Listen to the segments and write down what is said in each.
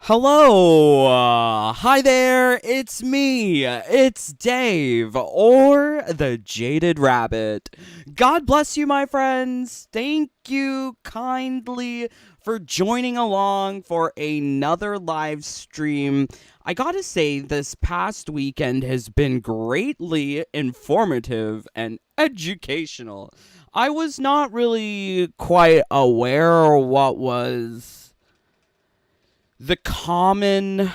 Hello, hi there, it's me, it's Dave, or the Jaded Rabbit. God bless you, my friends. Thank you kindly for joining along for another live stream. I gotta say, this past weekend has been greatly informative and educational. I was not really quite aware what was the common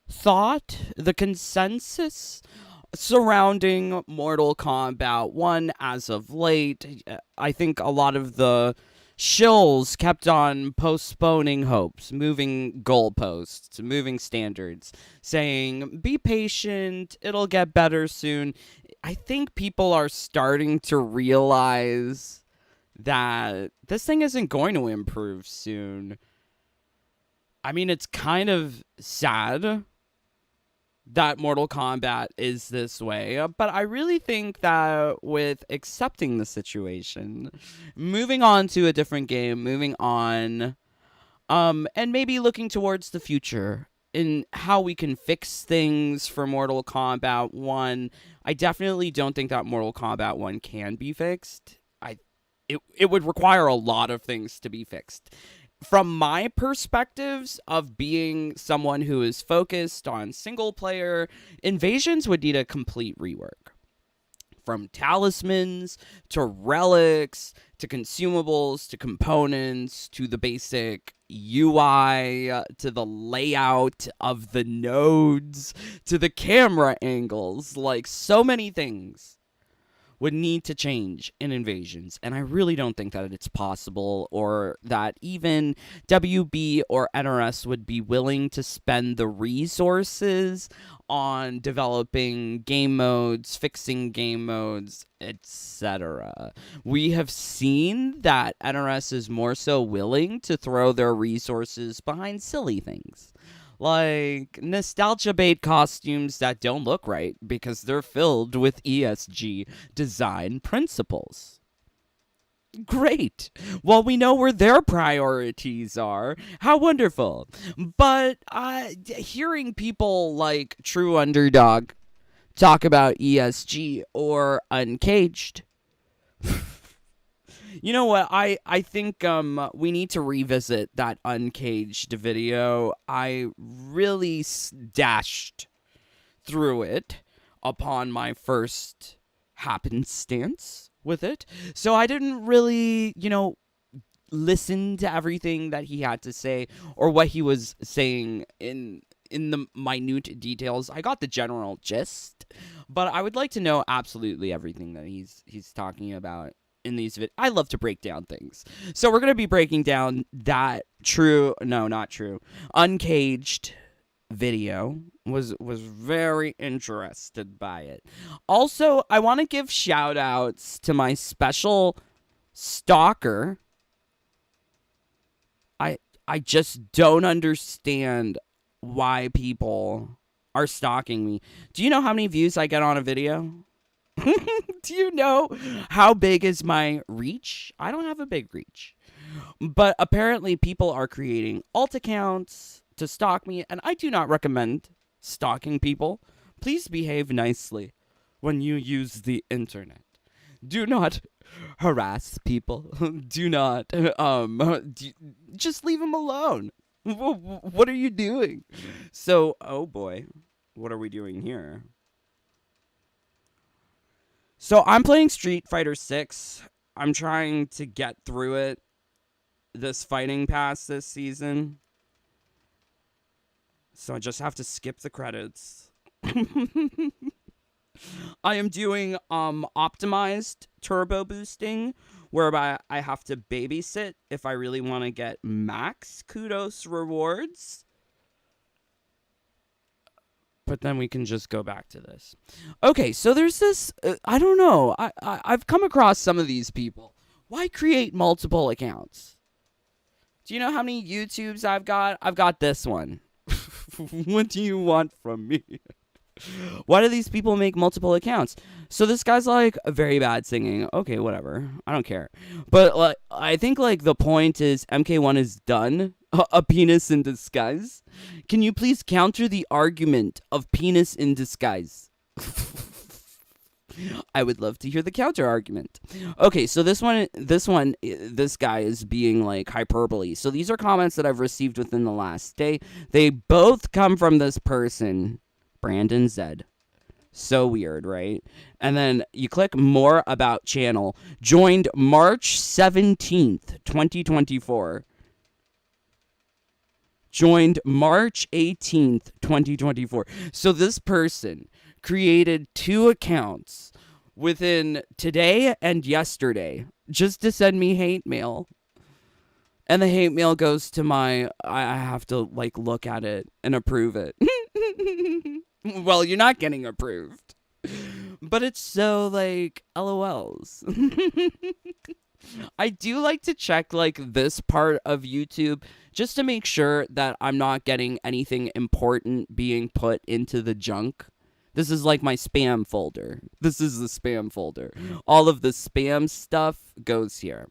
thought, the consensus surrounding Mortal Kombat 1 as of late. I think a lot of the shills kept on postponing hopes, moving goalposts, moving standards, saying, be patient, it'll get better soon. I think people are starting to realize that this thing isn't going to improve soon. I mean, it's kind of sad that Mortal Kombat is this way, but I really think that with accepting the situation, moving on to a different game, moving on, and maybe looking towards the future in how we can fix things for Mortal Kombat 1, I definitely don't think that Mortal Kombat 1 can be fixed. It would require a lot of things to be fixed. From my perspectives of being someone who is focused on single player, Invasions would need a complete rework. From talismans, to relics, to consumables, to components, to the basic UI, to the layout of the nodes, to the camera angles, like so many things would need to change in Invasions, and I really don't think that it's possible, or that even WB or NRS would be willing to spend the resources on developing game modes, fixing game modes, etc. We have seen that NRS is more so willing to throw their resources behind silly things, like nostalgia bait costumes that don't look right because they're filled with ESG design principles. Great. Well, we know where their priorities are. How wonderful. But hearing people like True Underdog talk about ESG or Uncaged, you know what? I think we need to revisit that Uncaged video. I really dashed through it upon my first happenstance with it. So I didn't really, listen to everything that he had to say or what he was saying in the minute details. I got the general gist, but I would like to know absolutely everything that he's talking about in these videos. I love to break down things. So we're going to be breaking down that Uncaged video. Was very interested by it. Also, I want to give shout outs to my special stalker. I just don't understand why people are stalking me. Do you know how many views I get on a video? Do you know how big is my reach? I don't have a big reach. But apparently people are creating alt accounts to stalk me, and I do not recommend stalking people. Please behave nicely when you use the internet. Do not harass people. Do not just leave them alone. What are you doing? So, oh boy, what are we doing here? So I'm playing Street Fighter 6. I'm trying to get through it. This fighting pass this season. So I just have to skip the credits. I am doing optimized turbo boosting, whereby I have to babysit if I really want to get max kudos rewards. But then we can just go back to this. Okay, so there's this, I don't know, I've come across some of these people. Why create multiple accounts? Do you know how many YouTubes I've got? I've got this one. What do you want from me? Why do these people make multiple accounts? So this guy's like very bad singing. Okay, whatever. I don't care. But like, I think like the point is MK1 is done A penis in disguise? Can you please counter the argument of penis in disguise? I would love to hear the counter argument. Okay, so this guy is being like hyperbole. So these are comments that I've received within the last day. They both come from this person, Brandon Zed. So weird, right? And then you click more about channel. Joined March 17th, 2024. Joined March 18th, 2024. So this person created 2 accounts within today and yesterday just to send me hate mail. And the hate mail goes to I have to like look at it and approve it. Well, you're not getting approved. But it's so like LOLs. I do like to check like this part of YouTube just to make sure that I'm not getting anything important being put into the junk. This is like my spam folder. This is the spam folder. All of the spam stuff goes here.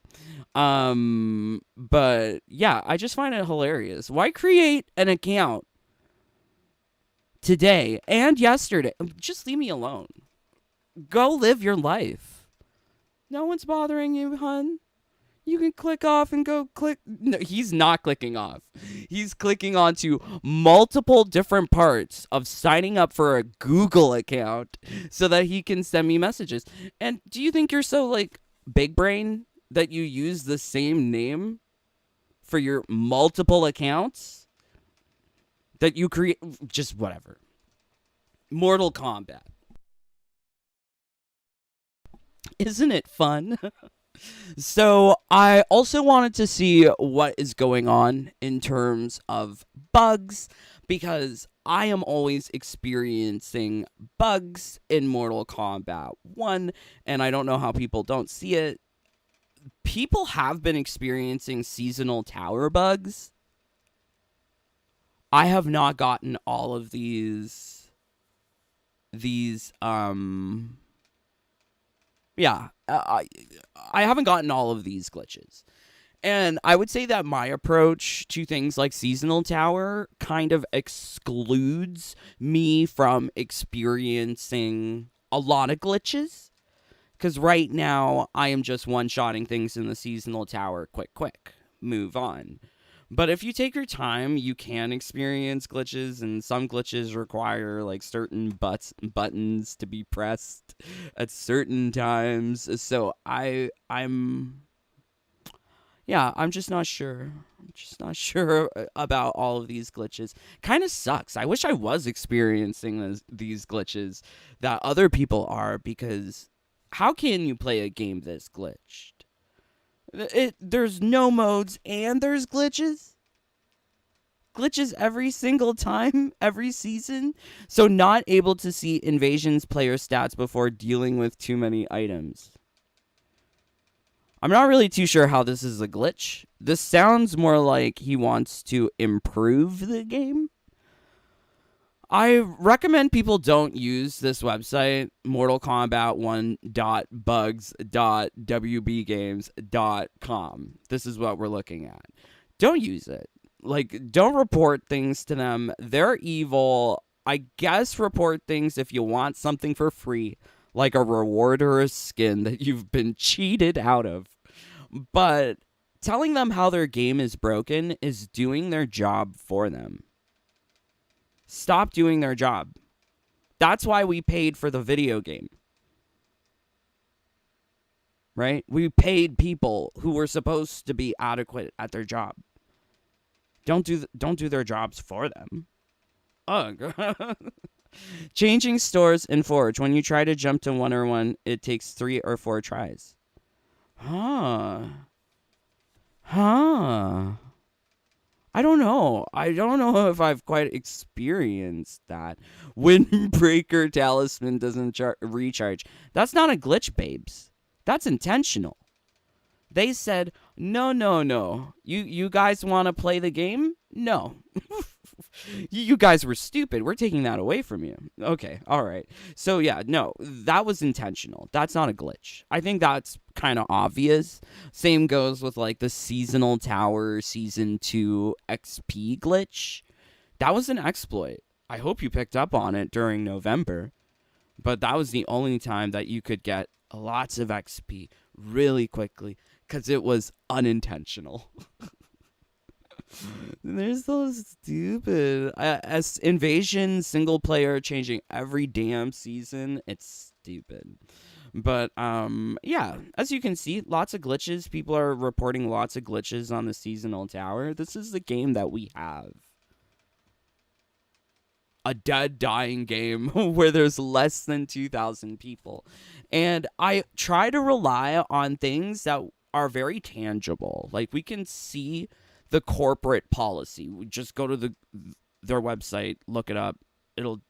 But yeah, I just find it hilarious. Why create an account today and yesterday? Just leave me alone. Go live your life. No one's bothering you, hun. You can click off and go click. No, he's not clicking off. He's clicking onto multiple different parts of signing up for a Google account so that he can send me messages. And do you think you're so like big brain that you use the same name for your multiple accounts? That you create just whatever. Mortal Kombat. Isn't it fun? So I also wanted to see what is going on in terms of bugs, because I am always experiencing bugs in Mortal Kombat 1, and I don't know how people don't see it. People have been experiencing seasonal tower bugs. I have not gotten all of these I haven't gotten all of these glitches. And I would say that my approach to things like Seasonal Tower kind of excludes me from experiencing a lot of glitches. Because right now, I am just one-shotting things in the Seasonal Tower quick, move on. But if you take your time, you can experience glitches, and some glitches require like certain buttons to be pressed at certain times. So I'm just not sure. I'm just not sure about all of these glitches. Kind of sucks. I wish I was experiencing these glitches that other people are, because how can you play a game this glitched? There's no modes and there's glitches. Glitches every single time, every season. So not able to see Invasion's player stats before dealing with too many items. I'm not really too sure how this is a glitch. This sounds more like he wants to improve the game. I recommend people don't use this website, Mortal Kombat 1.bugs.wbgames.com. This is what we're looking at. Don't use it. Like, don't report things to them. They're evil. I guess report things if you want something for free, like a reward or a skin that you've been cheated out of. But telling them how their game is broken is doing their job for them. Stop doing their job. That's why we paid for the video game. Right? We paid people who were supposed to be adequate at their job. Don't do their jobs for them. Ugh. Changing stores in Forge. When you try to jump to 101, it takes 3 or 4 tries. Huh. I don't know. I don't know if I've quite experienced that. Windbreaker talisman doesn't recharge. That's not a glitch, babes. That's intentional. They said, no. You guys want to play the game? No. You guys were stupid. We're taking that away from you. Okay, all right. So yeah, no, that was intentional. That's not a glitch. I think that's kind of obvious. Same goes with like the seasonal tower season 2 XP glitch. That was an exploit. I hope you picked up on it during November. But that was the only time that you could get lots of XP really quickly because it was unintentional. There's those stupid as invasion single player changing every damn season. It's stupid. But yeah, as you can see, lots of glitches. People are reporting lots of glitches on the seasonal tower. This is the game that we have. A dead, dying game where there's less than 2,000 people. And I try to rely on things that are very tangible. Like, we can see the corporate policy. We just go to their website, look it up.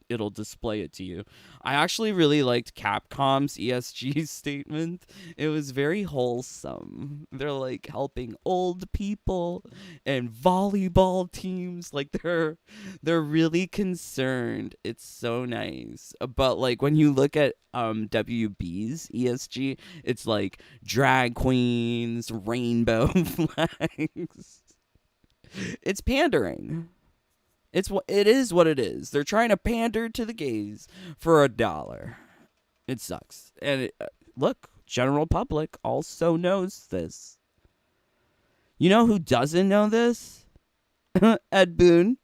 It'll display it to you. I actually really liked Capcom's ESG statement. It was very wholesome. They're like helping old people and volleyball teams. Like they're really concerned. It's so nice. But like when you look at WB's ESG, it's like drag queens, rainbow flags. It's pandering. It is what it is. They're trying to pander to the gays for $1. It sucks. And look, general public also knows this. You know who doesn't know this? Ed Boon.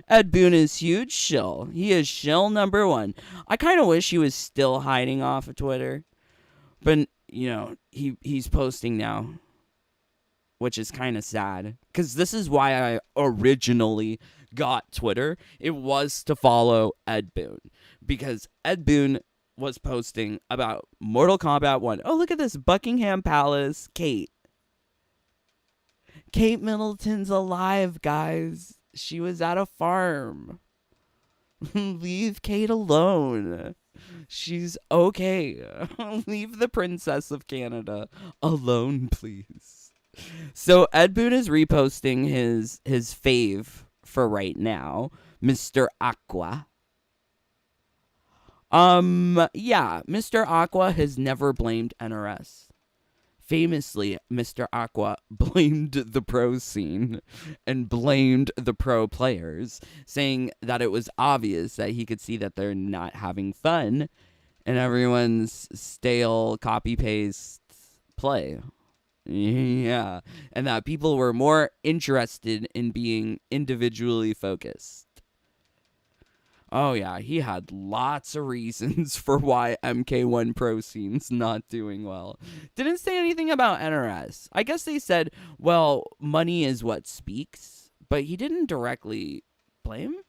Ed Boon is huge shill. He is shill number 1. I kind of wish he was still hiding off of Twitter. But, you know, he's posting now, which is kind of sad. Because this is why I originally got Twitter. It was to follow Ed Boon. Because Ed Boon was posting about Mortal Kombat 1. Oh, look at this. Buckingham Palace. Kate Middleton's alive, guys. She was at a farm. Leave Kate alone. She's okay. Leave the Princess of Canada alone, please. So Ed Boon is reposting his fave for right now, Mr. Aqua. Yeah, Mr. Aqua has never blamed NRS. Famously, Mr. Aqua blamed the pro scene and blamed the pro players, saying that it was obvious that he could see that they're not having fun and everyone's stale copy-paste play. Yeah, and that people were more interested in being individually focused. Oh yeah, he had lots of reasons for why MK1 Pro scene's not doing well. Didn't say anything about NRS. I guess they said, well, money is what speaks, but he didn't directly blame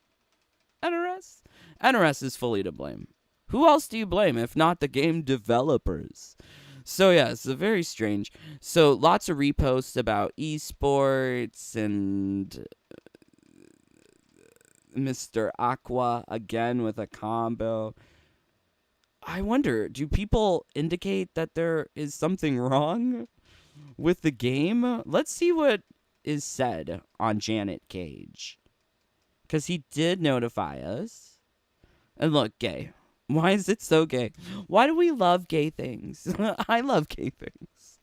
NRS. NRS is fully to blame. Who else do you blame if not the game developers? So yeah, it's very strange. So lots of reposts about esports and Mr. Aqua again with a combo. I wonder, do people indicate that there is something wrong with the game? Let's see what is said on Janet Cage. Because he did notify us. And look, gay. Why is it so gay? Why do we love gay things? I love gay things.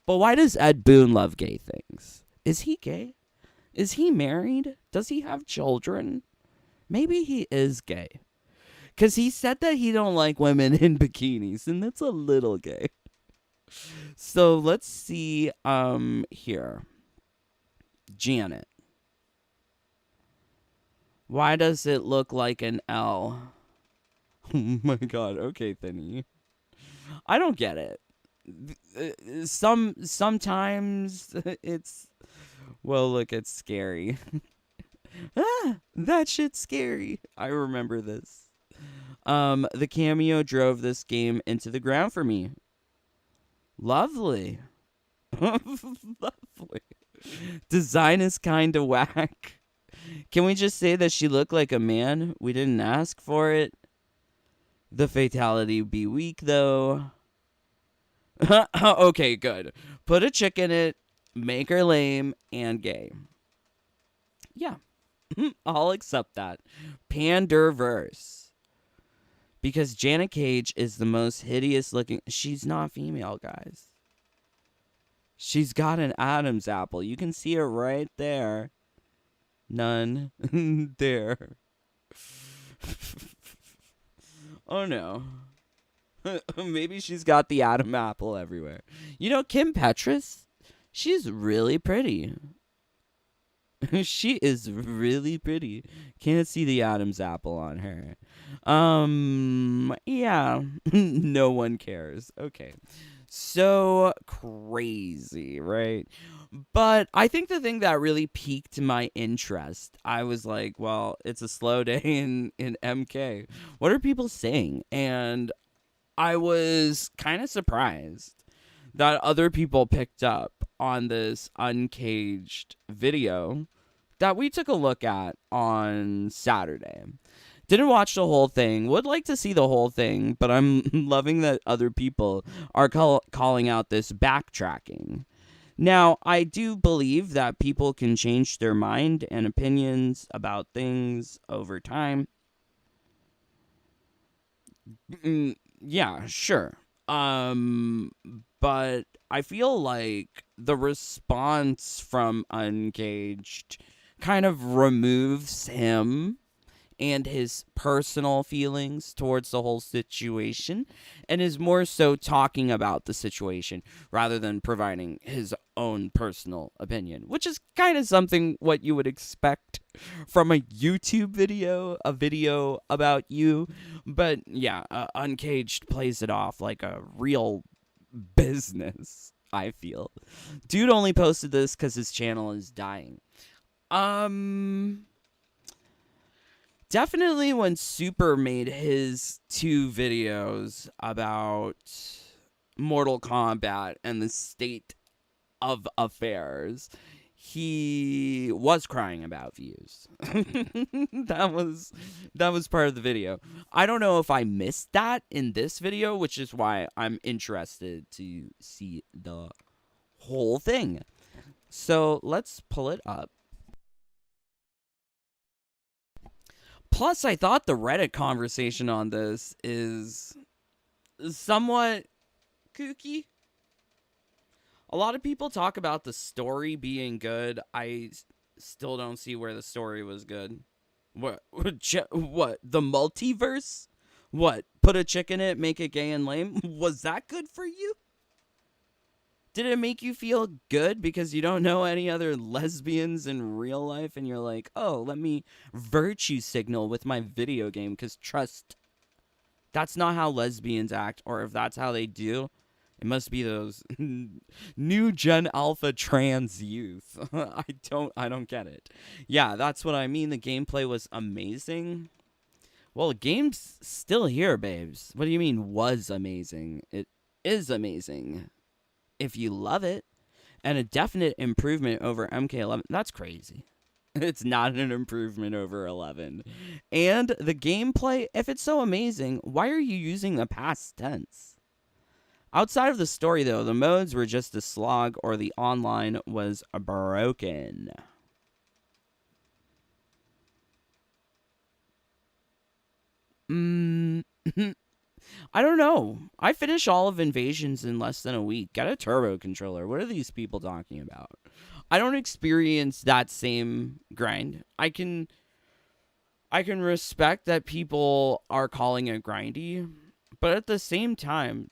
But why does Ed Boon love gay things? Is he gay? Is he married? Does he have children? Maybe he is gay. Because he said that he don't like women in bikinis, and that's a little gay. So let's see here. Janet. Why does it look like an L? Oh my god, okay, Thinny. I don't get it. Sometimes it's, well, look, it's scary. That shit's scary. I remember this. The cameo drove this game into the ground for me. Lovely. Lovely. Design is kind of whack. Can we just say that she looked like a man? We didn't ask for it. The fatality be weak, though. Okay, good. Put a chick in it, make her lame, and gay. Yeah. I'll accept that. Panderverse. Because Janet Cage is the most hideous looking. She's not female, guys. She's got an Adam's apple. You can see her right there. None. There. Oh no. Maybe she's got the Adam apple everywhere. You know, Kim Petras? She's really pretty. She is really pretty. Can't see the Adam's apple on her. Yeah. No one cares. Okay. So crazy, right? But I think the thing that really piqued my interest, I was like, well, it's a slow day in MK. What are people saying? And I was kind of surprised that other people picked up on this uncaged video that we took a look at on Saturday. Didn't watch the whole thing. Would like to see the whole thing, but I'm loving that other people are calling out this backtracking. Now, I do believe that people can change their mind and opinions about things over time. Yeah, sure. But I feel like the response from Uncaged kind of removes him and his personal feelings towards the whole situation and is more so talking about the situation rather than providing his own personal opinion, which is kind of something what you would expect from a YouTube video, a video about you. But yeah, Uncaged plays it off like a real business, I feel. Dude only posted this because his channel is dying. Definitely when Super made his 2 videos about Mortal Kombat and the state of affairs, he was crying about views. That was part of the video. I don't know if I missed that in this video, which is why I'm interested to see the whole thing. So let's pull it up. Plus, I thought the Reddit conversation on this is somewhat kooky. A lot of people talk about the story being good. I still don't see where the story was good. What? What? The multiverse? What? Put a chick in it, make it gay and lame? Was that good for you? Did it make you feel good because you don't know any other lesbians in real life and you're like, oh, let me virtue signal with my video game because trust, that's not how lesbians act, or if that's how they do, it must be those new gen alpha trans youth. I don't get it. Yeah, that's what I mean. The gameplay was amazing. Well, the game's still here, babes. What do you mean was amazing? It is amazing. If you love it, and a definite improvement over MK11. That's crazy. It's not an improvement over 11. And the gameplay, if it's so amazing, why are you using the past tense? Outside of the story, though, the modes were just a slog or the online was broken. I don't know. I finished all of Invasions in less than a week. Got a turbo controller. What are these people talking about? I don't experience that same grind. I can respect that people are calling it grindy, but at the same time,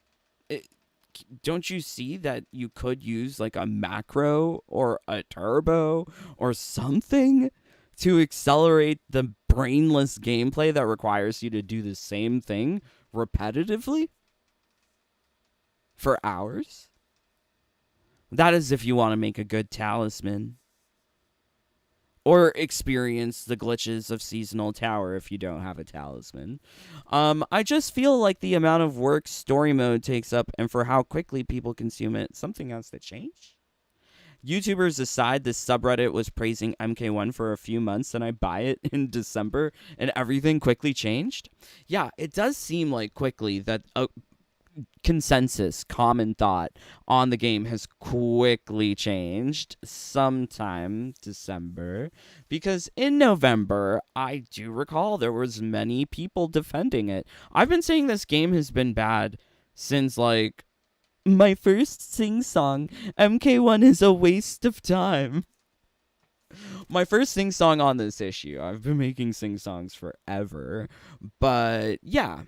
don't you see that you could use like a macro or a turbo or something to accelerate the brainless gameplay that requires you to do the same thing repetitively for hours? That is if you want to make a good talisman. Or experience the glitches of Seasonal Tower if you don't have a talisman. I just feel like the amount of work story mode takes up and for how quickly people consume it, something has to change. YouTubers aside, this subreddit was praising MK1 for a few months and I buy it in December and everything quickly changed. Yeah, it does seem like quickly that consensus, common thought on the game has quickly changed sometime December, because in November, I do recall there was many people defending it. I've been saying this game has been bad since, like, my first sing-song, MK1 is a waste of time. My first sing-song on this issue. I've been making sing-songs forever. But, yeah.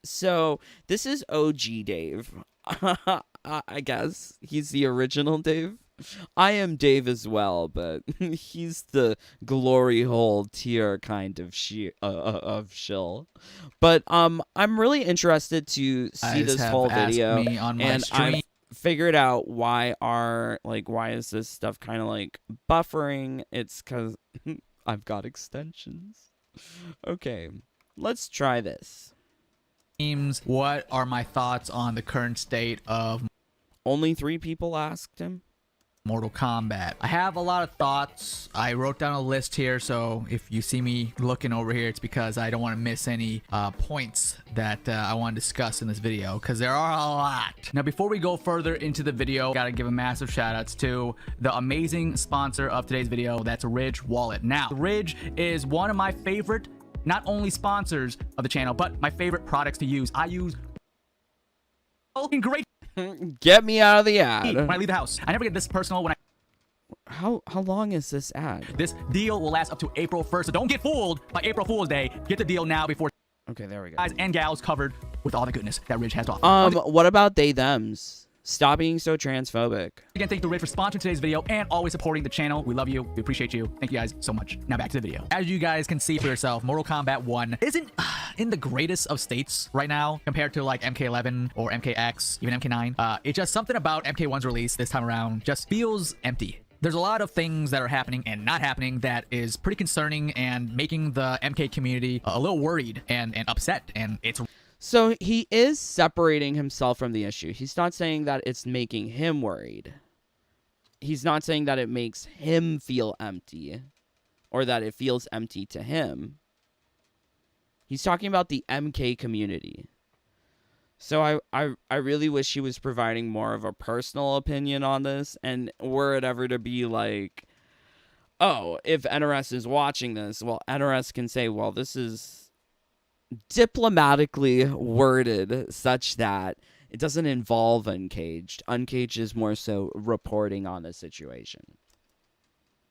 So, this is OG Dave. I guess. He's the original Dave. I am Dave as well, but he's the glory hole tier kind of shill. But I'm really interested to see this whole video, me on my and stream. I've figured out why is this stuff kind of like buffering. It's because I've got extensions. Okay, let's try this. What are my thoughts on the current state of Only 3 people asked him. Mortal Kombat? I have a lot of thoughts. I wrote down a list here, so if you see me looking over here, it's because I don't want to miss any points that I want to discuss in this video, because there are a lot. Now, before we go further into the video, gotta give a massive shout outs to the amazing sponsor of today's video. That's Ridge Wallet. Now, Ridge is one of my favorite, not only sponsors of the channel, but my favorite products to use. I use great Get me out of the ad. when I leave the house. I never get this personal when I... How long is this ad? This deal will last up to April 1st, so don't get fooled by April Fool's Day. Get the deal now before Okay, there we go. guys and gals covered with all the goodness that Ridge has to offer. What about they thems? Stop being so transphobic. Again, thank you to Ridge for sponsoring today's video and always supporting the channel. We love you. We appreciate you. Thank you guys so much. Now back to the video. As you guys can see for yourself, Mortal Kombat 1 isn't in the greatest of states right now compared to like MK11 or MKX, even MK9. It's just something about MK1's release this time around just feels empty. There's a lot of things that are happening and not happening that is pretty concerning and making the MK community a little worried and upset, and it's... So he is separating himself from the issue. He's not saying that it's making him worried. He's not saying that it makes him feel empty or that it feels empty to him. He's talking about the MK community. So I really wish he was providing more of a personal opinion on this, and were it ever to be like, oh, if NRS is watching this, well, NRS can say, well, this is diplomatically worded such that it doesn't involve Uncaged. Uncaged is more so reporting on the situation.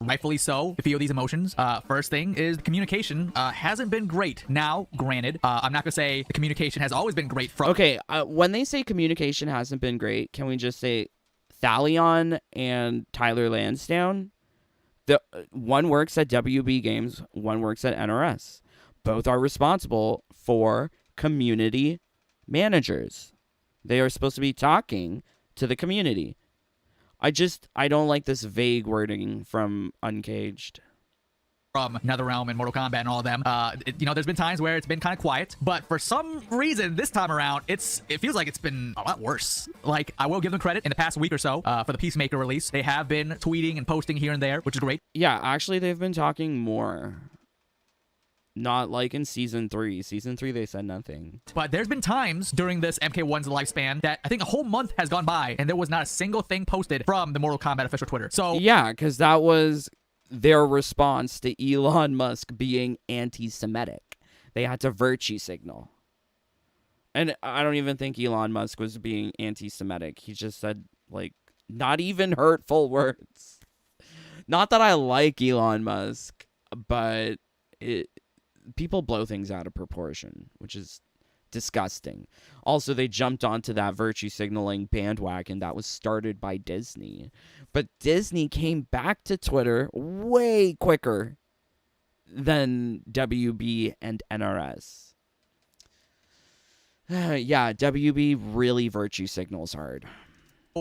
Rightfully so, to feel these emotions. First thing is the communication hasn't been great. Now, granted, I'm not gonna say the communication has always been great from... Okay, when they say communication hasn't been great, can we just say Thalion and Tyler Lansdowne? One works at WB Games, one works at NRS. Both are responsible for community managers. They are supposed to be talking to the community. I don't like this vague wording from Uncaged. From NetherRealm and Mortal Kombat and all of them. There's been times where it's been kind of quiet, but for some reason this time around, it feels like it's been a lot worse. Like, I will give them credit in the past week or so for the Peacemaker release. They have been tweeting and posting here and there, which is great. Yeah, actually, they've been talking more. Not like in Season 3. Season 3, they said nothing. But there's been times during this MK1's lifespan that I think a whole month has gone by and there was not a single thing posted from the Mortal Kombat official Twitter. So yeah, because that was their response to Elon Musk being anti-Semitic. They had to virtue signal. And I don't even think Elon Musk was being anti-Semitic. He just said, like, not even hurtful words. Not that I like Elon Musk, but people blow things out of proportion, which is disgusting. Also, they jumped onto that virtue signaling bandwagon that was started by Disney. But Disney came back to Twitter way quicker than WB and NRS. Yeah, WB really virtue signals hard.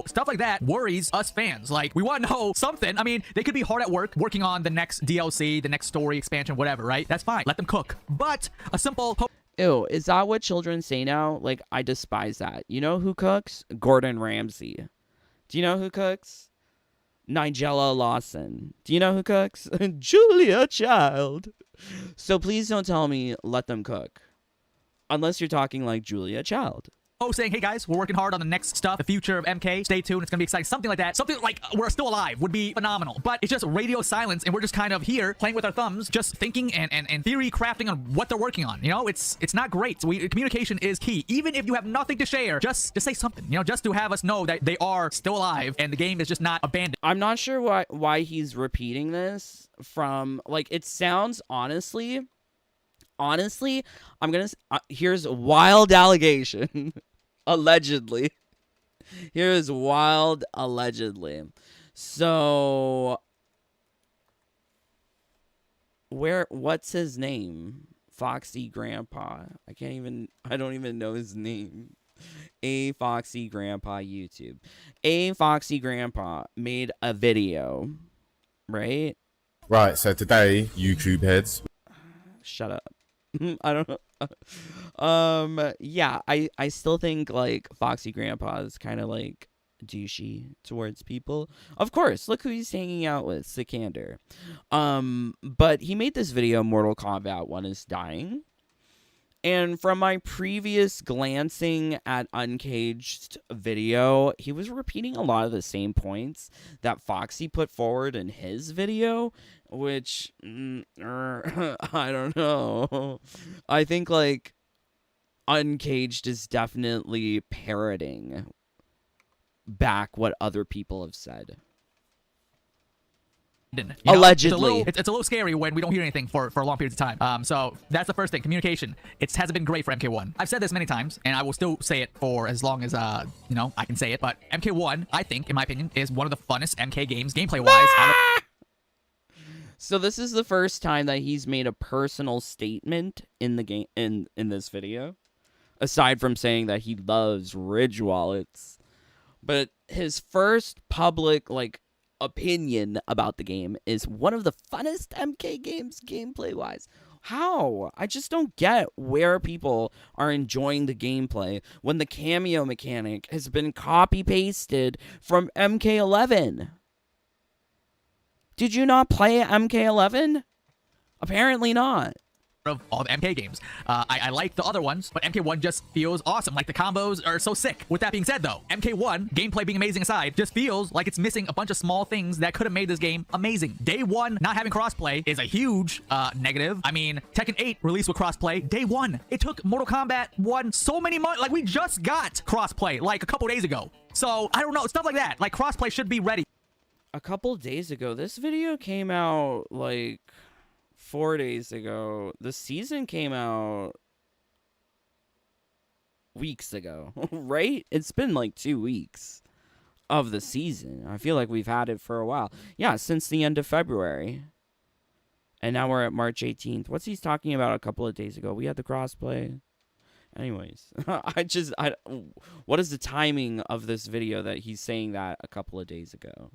Stuff like that worries us fans. Like, we want to know something. I mean, they could be hard at work working on the next DLC, the next story expansion, whatever, right? That's fine. Let them cook. But a simple... Ew, is that what children say now? Like, I despise that. You know who cooks? Gordon Ramsay. Do you know who cooks? Nigella Lawson. Do you know who cooks? Julia Child. So please don't tell me let them cook. Unless you're talking like Julia Child. saying, hey guys, we're working hard on the next stuff, the future of MK, stay tuned, it's gonna be exciting, something like that. Something like we're still alive would be phenomenal, but it's just radio silence, and we're just kind of here playing with our thumbs, just thinking and theory crafting on what they're working on. You know, it's not great. So communication is key. Even if you have nothing to share, just say something, you know, just to have us know that they are still alive and the game is just not abandoned. I'm not sure why he's repeating this from, like, it sounds honestly, I'm gonna here's a wild allegation. Allegedly. Here's wild allegedly. So what's his name? Foxy Grandpa. I don't even know his name. A Foxy Grandpa YouTube. A Foxy Grandpa made a video, right? Right, so today, YouTube heads. Shut up. I don't know. Yeah, I still think, like, Foxy Grandpa is kind of, like, douchey towards people. Of course, look who he's hanging out with, Sikander. But he made this video, Mortal Kombat 1 is dying. And from my previous glancing at Uncaged video, he was repeating a lot of the same points that Foxy put forward in his video, which, I don't know. I think, like, Uncaged is definitely parroting back what other people have said. You know, allegedly. It's a little scary when we don't hear anything for long periods of time. So that's the first thing. Communication. It hasn't been great for MK1. I've said this many times, and I will still say it for as long as you know, I can say it. But MK1, I think, in my opinion, is one of the funnest MK games gameplay-wise. So this is the first time that he's made a personal statement in the game in this video, aside from saying that he loves Ridge wallets. But his first public, like, opinion about the game is one of the funnest MK games gameplay wise. How? I just don't get where people are enjoying the gameplay when the cameo mechanic has been copy pasted from MK11. Did you not play MK11? Apparently not. Of all the MK games. I like the other ones, but MK1 just feels awesome. Like, the combos are so sick. With that being said, though, MK1, gameplay being amazing aside, just feels like it's missing a bunch of small things that could have made this game amazing. Day one, not having crossplay is a huge negative. I mean, Tekken 8 released with crossplay day one. It took Mortal Kombat 1 so many months. Like, we just got crossplay like a couple days ago. So, I don't know. Stuff like that. Like, crossplay should be ready. A couple days ago. This video came out, like, 4 days ago. The season came out weeks ago, right? It's been like 2 weeks of the season. I feel like we've had it for a while. Yeah, since the end of February. And now we're at March 18th. What's he talking about a couple of days ago? We had the crossplay. Anyways, what is the timing of this video that he's saying that a couple of days ago?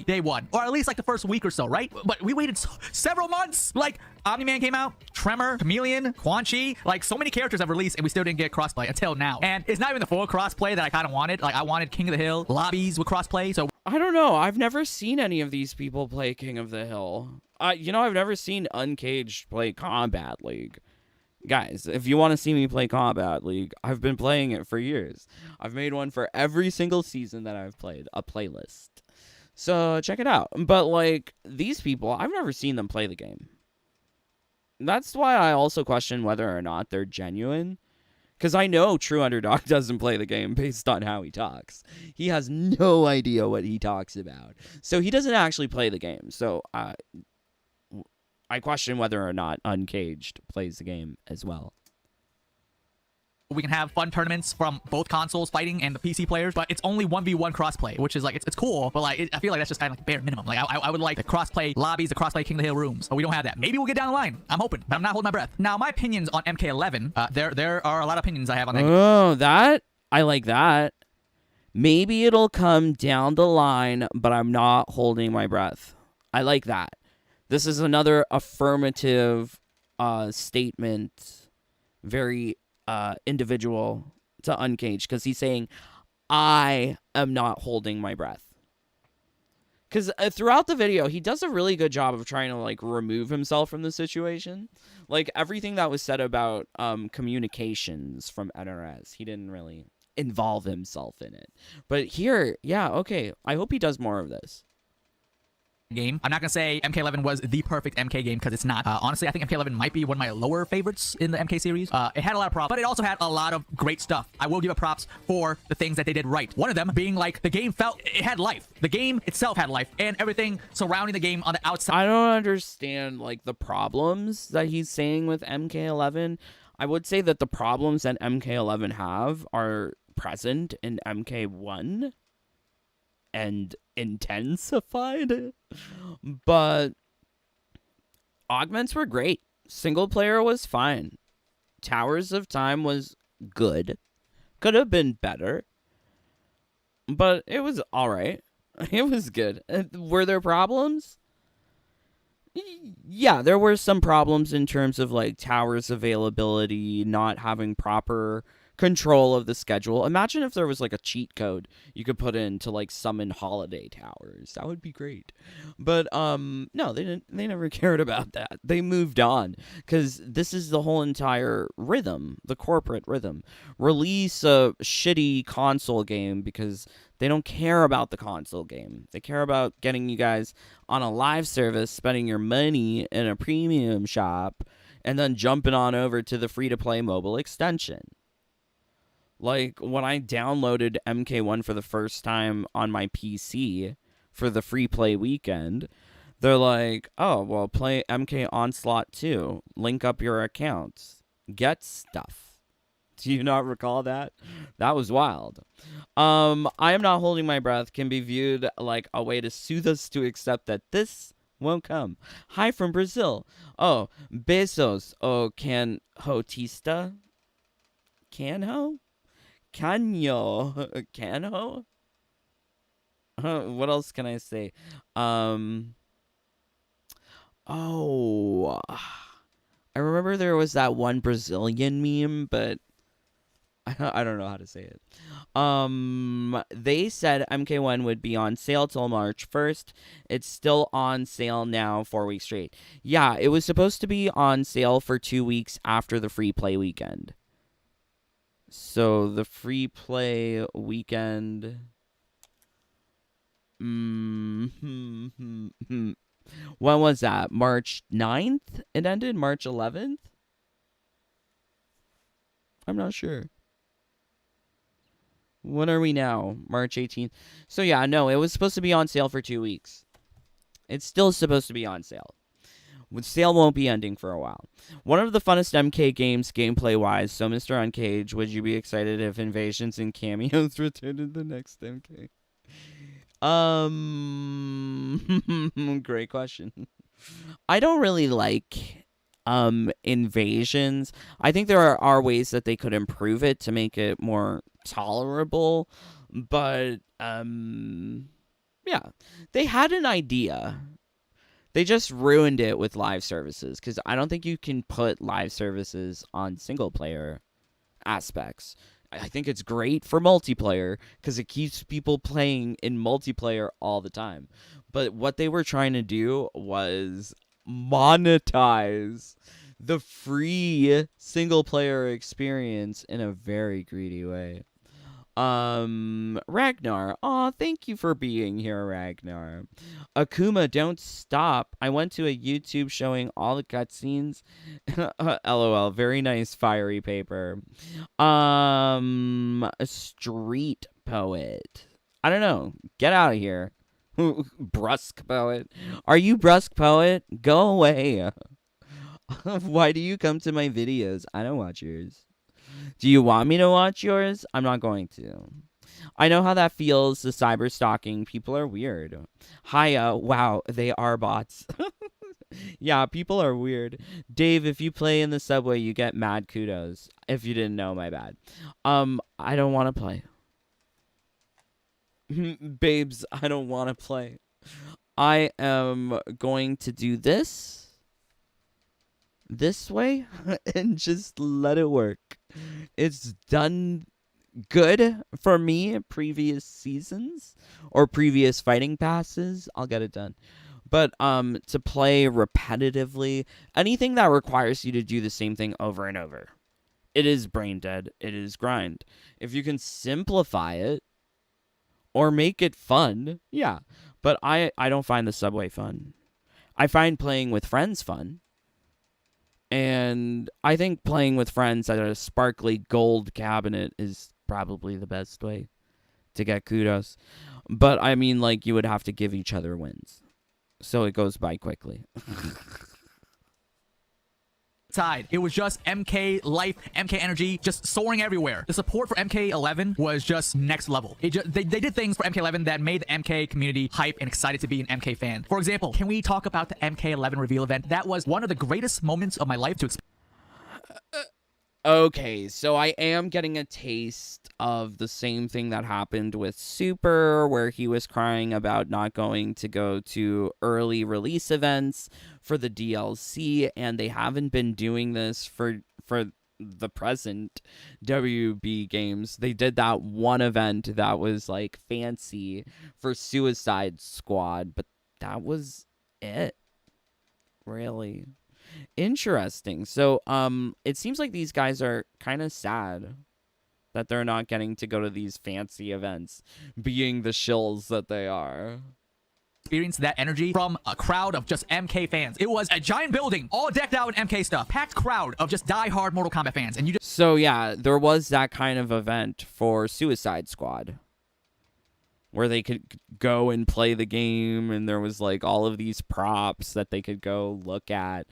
Day one, or at least like the first week or so, right? But we waited several months. Like, Omni-Man came out, Tremor, Chameleon, Quan Chi, like, so many characters have released, and we still didn't get crossplay until now. And it's not even the full crossplay that I kind of wanted. Like, I wanted King of the Hill lobbies with crossplay. So I don't know. I've never seen any of these people play King of the Hill. You know, I've never seen Uncaged play Combat League. Guys, if you want to see me play Combat League, I've been playing it for years. I've made one for every single season that I've played, a playlist. So check it out. But, like, these people, I've never seen them play the game. That's why I also question whether or not they're genuine. Because I know True Underdog doesn't play the game based on how he talks. He has no idea what he talks about. So he doesn't actually play the game. So I question whether or not Uncaged plays the game as well. we can have fun tournaments from both consoles fighting and the PC players, but it's only 1v1 crossplay, which is like, it's cool, but like, I feel like that's just kind of like bare minimum. Like, I would like the crossplay lobbies, the crossplay King of the Hill rooms, but we don't have that. Maybe we'll get down the line. I'm hoping, but I'm not holding my breath. Now, my opinions on MK11, there are a lot of opinions I have on that. Oh, that? I like that. Maybe it'll come down the line, but I'm not holding my breath. I like that. This is another affirmative statement, very individual to Uncaged, because he's saying, I am not holding my breath. Because throughout the video, he does a really good job of trying to, like, remove himself from the situation. Like, everything that was said about communications from NRS, he didn't really involve himself in it. But here, yeah, okay, I hope he does more of this. Game. I'm not gonna say MK11 was the perfect MK game because it's not. Honestly, I think MK11 might be one of my lower favorites in the MK series. It had a lot of problems, but it also had a lot of great stuff. I will give it props for the things that they did right. One of them being like the game felt it had life. The game itself had life, and everything surrounding the game on the outside. I don't understand, like, the problems that he's saying with MK11. I would say that the problems that MK11 have are present in MK1 and intensified, but augments were great. Single player was fine. Towers of Time was good. Could have been better, but it was all right. It was good. Were there problems? Yeah, there were some problems in terms of, like, towers availability, not having proper control of the schedule. Imagine if there was, like, a cheat code you could put in to, like, summon holiday towers. That would be great. But no, they never cared about that. They moved on because this is the whole entire rhythm, the corporate rhythm. Release a shitty console game because they don't care about the console game. They care about getting you guys on a live service, spending your money in a premium shop, and then jumping on over to the free-to-play mobile extension. Like, when I downloaded MK1 for the first time on my PC for the free play weekend, they're like, oh, well, play MK Onslaught 2. Link up your accounts. Get stuff. Do you not recall that? That was wild. I Am Not Holding My Breath can be viewed like a way to soothe us to accept that this won't come. Hi from Brazil. Oh, besos o canhotista? Canho? Canho? Canho? What else can I say? Oh, I remember there was that one Brazilian meme, but I don't know how to say it. They said MK1 would be on sale till March 1st. It's still on sale now 4 weeks straight. Yeah, it was supposed to be on sale for 2 weeks after the free play weekend. So the free play weekend. When was that? March 9th? It ended March 11th? I'm not sure. When are we now? March 18th. So yeah, no, it was supposed to be on sale for 2 weeks. It's still supposed to be on sale. The sale won't be ending for a while. One of the funnest MK games gameplay-wise, so Mr. Uncaged, would you be excited if Invasions and Cameos returned in the next MK? Great question. I don't really like Invasions. I think there are ways that they could improve it to make it more tolerable, but yeah, they had an idea. They just ruined it with live services, because I don't think you can put live services on single player aspects. I think it's great for multiplayer because it keeps people playing in multiplayer all the time. But what they were trying to do was monetize the free single player experience in a very greedy way. Ragnar. Aw, thank you for being here, Ragnar. Akuma, don't stop. I went to a YouTube showing all the cutscenes. LOL. Very nice fiery paper. Street poet. I don't know. Get out of here. Brusque poet. Are you brusque poet? Go away. Why do you come to my videos? I don't watch yours. Do you want me to watch yours? I'm not going to. I know how that feels, the cyber stalking. People are weird. Hiya. Wow, they are bots. Yeah, people are weird. Dave, if you play in the subway, you get mad kudos. If you didn't know, my bad. I don't want to play. Babes, I don't want to play. I am going to do this way and just let it work. It's done good for me previous seasons or previous fighting passes, I'll get it done. But to play repetitively, anything that requires you to do the same thing over and over, it is brain dead. It is grind. If you can simplify it or make it fun, yeah. But I don't find the subway fun. I find playing with friends fun. And I think playing with friends at a sparkly gold cabinet is probably the best way to get kudos. But I mean, like, you would have to give each other wins, so it goes by quickly. Side. It was just MK life, MK energy, just soaring everywhere. The support for MK11 was just next level. They did things for MK11 that made the MK community hype and excited to be an MK fan. For example, can we talk about the MK11 reveal event? That was one of the greatest moments of my life to experience. Okay, so I am getting a taste of the same thing that happened with Super, where he was crying about not going to go to early release events for the DLC, and they haven't been doing this for the present WB games. They did that one event that was like fancy for Suicide Squad, but that was it. Really. Interesting. So, it seems like these guys are kind of sad that they're not getting to go to these fancy events, being the shills that they are. Experience that energy from a crowd of just MK fans. It was a giant building, all decked out in MK stuff, packed crowd of just die-hard Mortal Kombat fans, and you just. So yeah, there was that kind of event for Suicide Squad, where they could go and play the game, and there was like all of these props that they could go look at.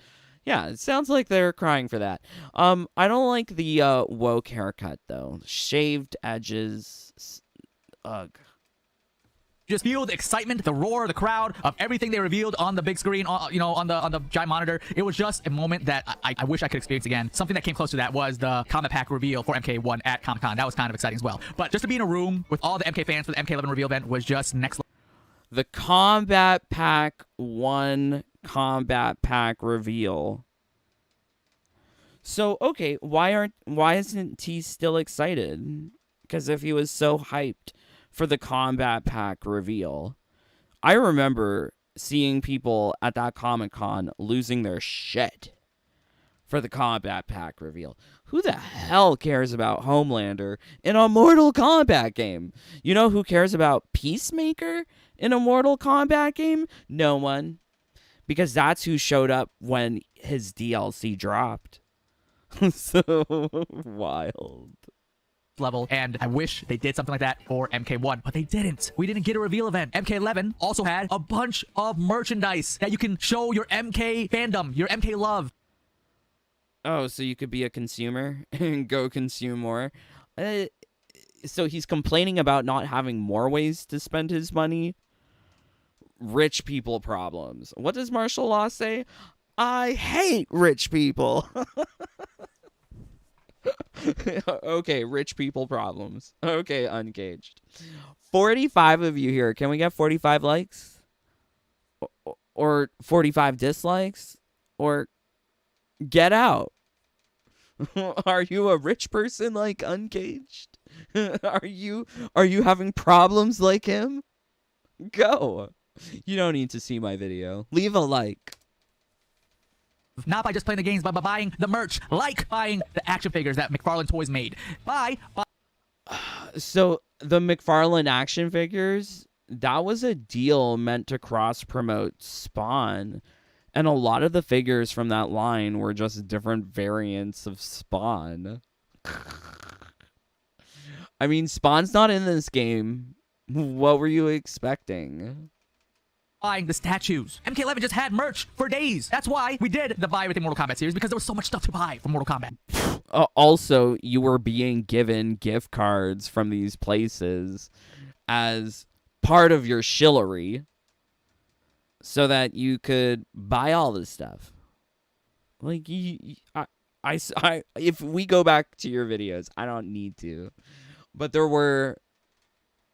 Yeah, it sounds like they're crying for that. I don't like the woke haircut though. Shaved edges. Ugh. Just feel the excitement, the roar, the crowd of everything they revealed on the big screen, on the giant monitor. It was just a moment that I wish I could experience again. Something that came close to that was the Combat Pack reveal for MK1 at Comic-Con. That was kind of exciting as well. But just to be in a room with all the MK fans for the MK11 reveal event was just next level. The Combat Pack 1 Combat Pack reveal. So, okay, why isn't T still excited? Because if he was so hyped for the Combat Pack reveal, I remember seeing people at that Comic-Con losing their shit for the Combat Pack reveal. Who the hell cares about Homelander in a Mortal Kombat game? You know who cares about Peacemaker in a Mortal Kombat game? No one. Because that's who showed up when his DLC dropped. So wild. Level, and I wish they did something like that for MK1, but they didn't. We didn't get a reveal event. MK11 also had a bunch of merchandise that you can show your MK fandom, your MK love. Oh, so you could be a consumer and go consume more. So he's complaining about not having more ways to spend his money. Rich people problems. What does martial law say? I hate rich people. Okay, rich people problems. Okay, uncaged. 45 of you here. Can we get 45 likes? Or 45 dislikes? Or get out. Are you a rich person like Uncaged? Are you having problems like him? Go. You don't need to see my video. Leave a like. Not by just playing the games, but by buying the merch, like buying the action figures that McFarlane Toys made. So the McFarlane action figures, that was a deal meant to cross-promote Spawn. And a lot of the figures from that line were just different variants of Spawn. I mean, Spawn's not in this game. What were you expecting? Buying the statues. MK11 just had merch for days. That's why we did the Buy Everything Mortal Kombat series, because there was so much stuff to buy from Mortal Kombat. Also, you were being given gift cards from these places as part of your shillery so that you could buy all this stuff. Like, if we go back to your videos, I don't need to. But there were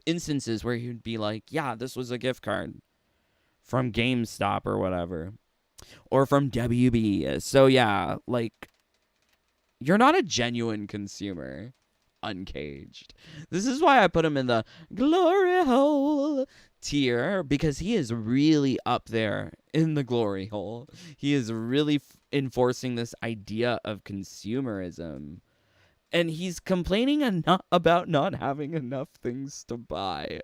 instances where you'd be like, yeah, this was a gift card from GameStop or whatever, or from WB. So yeah, like, you're not a genuine consumer. uncaged. This is why I put him in the glory hole tier, because he is really up there in the glory hole. He is really enforcing this idea of consumerism. And he's complaining about not having enough things to buy.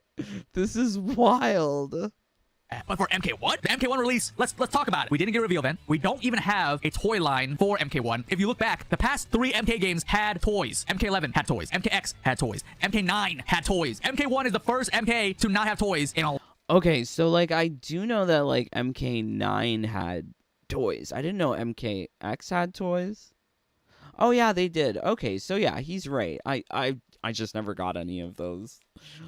This is wild. But for MK1, the MK1 release, let's talk about it. We didn't get a reveal event. We don't even have a toy line for MK1. If you look back, the past 3 MK games had toys. MK11 had toys. MKX had toys. MK9 had toys. MK1 is the first MK to not have toys in a... Okay, so like I do know that like MK9 had toys. I didn't know MKX had toys. Oh yeah, they did. Okay, so yeah, he's right. I just never got any of those.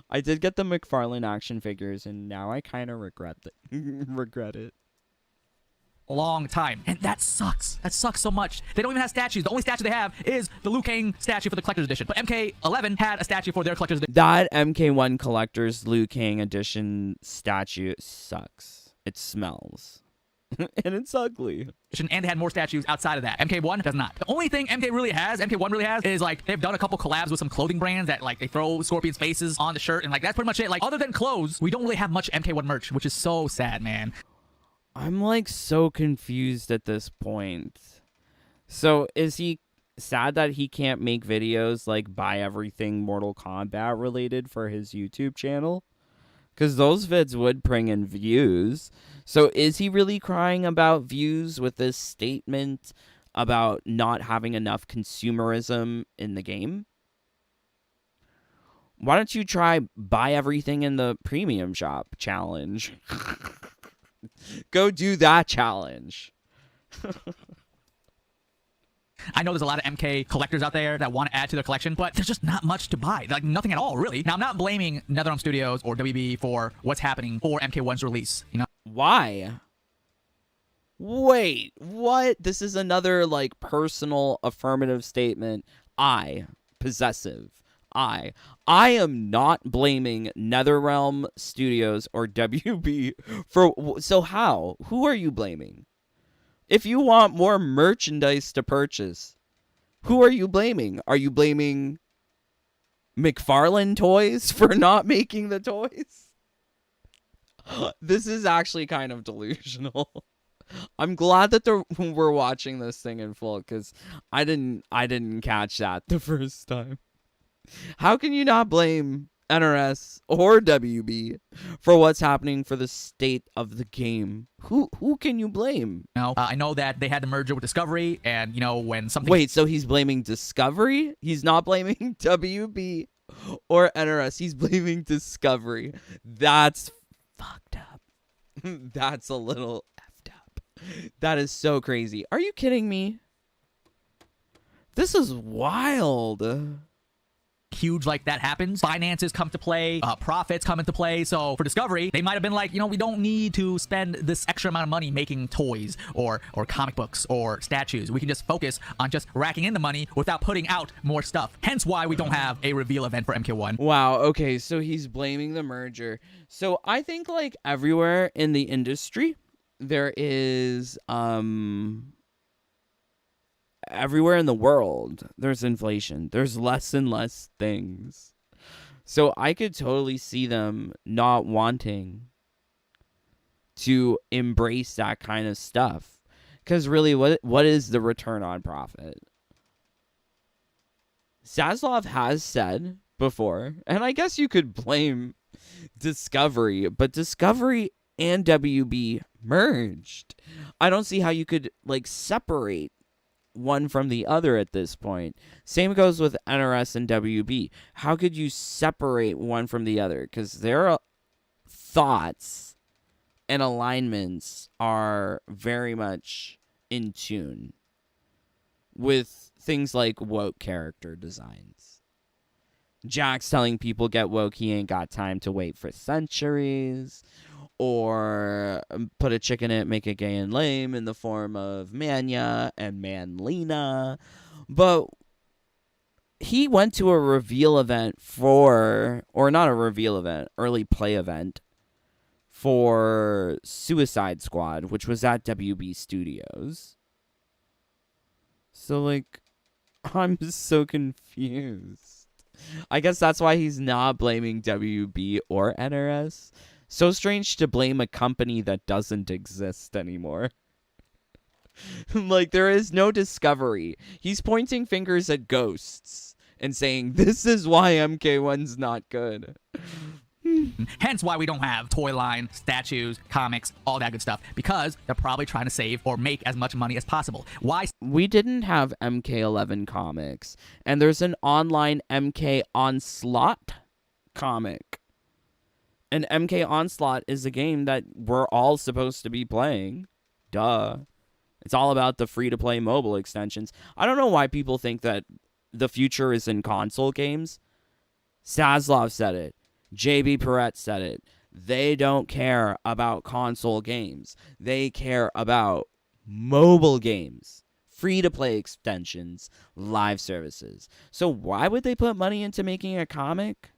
I did get the McFarlane action figures, and now I kind of regret it. long time, and that sucks. That sucks so much. They don't even have statues. The only statue they have is the Liu Kang statue for the collector's edition. But MK11 had a statue for their collector's edition. That MK1 collector's Liu Kang edition statue sucks. It smells. And it's ugly. And they had more statues outside of that. MK1 does not. The only thing MK1 really has is like they've done a couple collabs with some clothing brands that like they throw scorpions' faces on the shirt, and like that's pretty much it. Like other than clothes, we don't really have much MK1 merch, which is so sad, man. I'm like so confused at this point. So is he sad that he can't make videos like buy everything Mortal Kombat related for his YouTube channel? Because those vids would bring in views. So is he really crying about views with this statement about not having enough consumerism in the game? Why don't you try buy everything in the premium shop challenge? Go do that challenge. I know there's a lot of MK collectors out there that want to add to their collection, but there's just not much to buy. Like, nothing at all, really. Now, I'm not blaming NetherRealm Studios or WB for what's happening for MK1's release, you know? Why? Wait, what? This is another, like, personal affirmative statement. Possessive. I am not blaming NetherRealm Studios or WB for... So how? Who are you blaming? If you want more merchandise to purchase, who are you blaming? Are you blaming McFarlane Toys for not making the toys? This is actually kind of delusional. I'm glad that we're watching this thing in full, because I didn't catch that the first time. How can you not blame NRS or WB for what's happening for the state of the game? Who can you blame? I know that they had the merger with Discovery, and, you know, when something... Wait, so he's blaming Discovery? He's not blaming WB or NRS. He's blaming Discovery. That's fucked up. That's a little effed up. That is so crazy. Are you kidding me? This is wild. Huge like that happens, finances come to play, profits come into play. So for Discovery, they might have been like, you know, we don't need to spend this extra amount of money making toys or comic books or statues. We can just focus on just racking in the money without putting out more stuff. Hence why we don't have a reveal event for MK1. Wow, okay, so he's blaming the merger. So I think like everywhere in the industry, there is everywhere in the world, there's inflation. There's less and less things. So I could totally see them not wanting to embrace that kind of stuff. Because really, what is the return on profit? Zaslav has said before, and I guess you could blame Discovery, but Discovery and WB merged. I don't see how you could like separate one from the other at this point. Same goes with NRS and WB. How could you separate one from the other? Because their thoughts and alignments are very much in tune with things like woke character designs. Jack's telling people get woke, he ain't got time to wait for centuries. Or put a chick in it, make it gay and lame in the form of Mania and Manlina. But he went to a reveal event or not a reveal event, early play event for Suicide Squad, which was at WB Studios. So, like, I'm so confused. I guess that's why he's not blaming WB or NRS. So strange to blame a company that doesn't exist anymore. Like, there is no discovery. He's pointing fingers at ghosts and saying, this is why MK1's not good. Hence why we don't have toy line, statues, comics, all that good stuff. Because they're probably trying to save or make as much money as possible. Why? We didn't have MK11 comics. And there's an online MK Onslaught comic. And MK Onslaught is a game that we're all supposed to be playing. Duh. It's all about the free-to-play mobile extensions. I don't know why people think that the future is in console games. Saslov said it. JB Perret said it. They don't care about console games. They care about mobile games, free-to-play extensions, live services. So why would they put money into making a comic?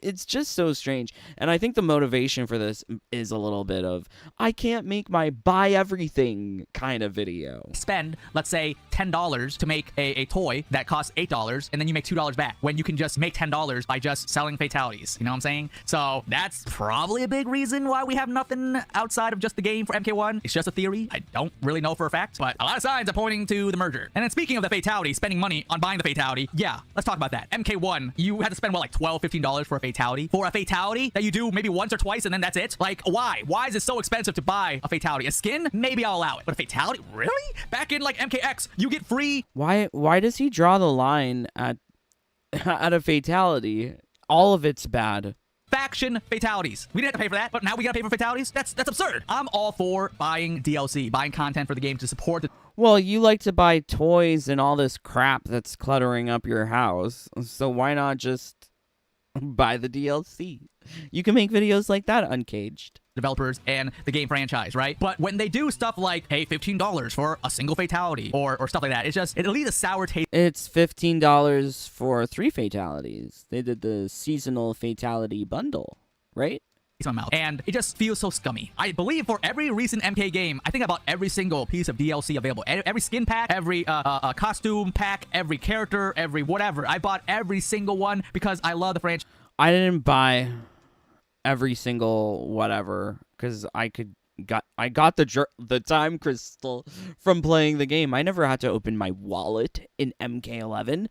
It's just so strange. And I think the motivation for this is a little bit of, I can't make my buy everything kind of video. Spend, let's say, $10 to make a toy that costs $8, and then you make $2 back, when you can just make $10 by just selling fatalities. You know what I'm saying? So that's probably a big reason why we have nothing outside of just the game for MK1. It's just a theory. I don't really know for a fact, but a lot of signs are pointing to the merger. And then speaking of the fatality, spending money on buying the fatality, yeah, let's talk about that. MK1, you had to spend, what, like $12, $15 for a fatality? For a fatality that you do maybe once or twice and then that's it? Like, why? Why is it so expensive to buy a fatality? A skin? Maybe I'll allow it. But a fatality? Really? Back in like MKX, you get free. Why does he draw the line at a fatality? All of it's bad. Faction fatalities. We didn't have to pay for that, but now we gotta pay for fatalities? That's absurd. I'm all for buying DLC, buying content for the game to support the... Well, you like to buy toys and all this crap that's cluttering up your house, so why not just buy the DLC? You can make videos like that, Uncaged. Developers and the game franchise, right? But when they do stuff like, hey, $15 for a single fatality or stuff like that, it leaves a sour taste. It's $15 for 3 fatalities. They did the seasonal fatality bundle, right? My mouth, and it just feels so scummy. I believe for every recent MK game, I think I bought every single piece of DLC available, every skin pack, every costume pack, every character, every whatever. I bought every single one because I love the franchise. I didn't buy every single whatever because I got the time crystal from playing the game. I never had to open my wallet in MK11.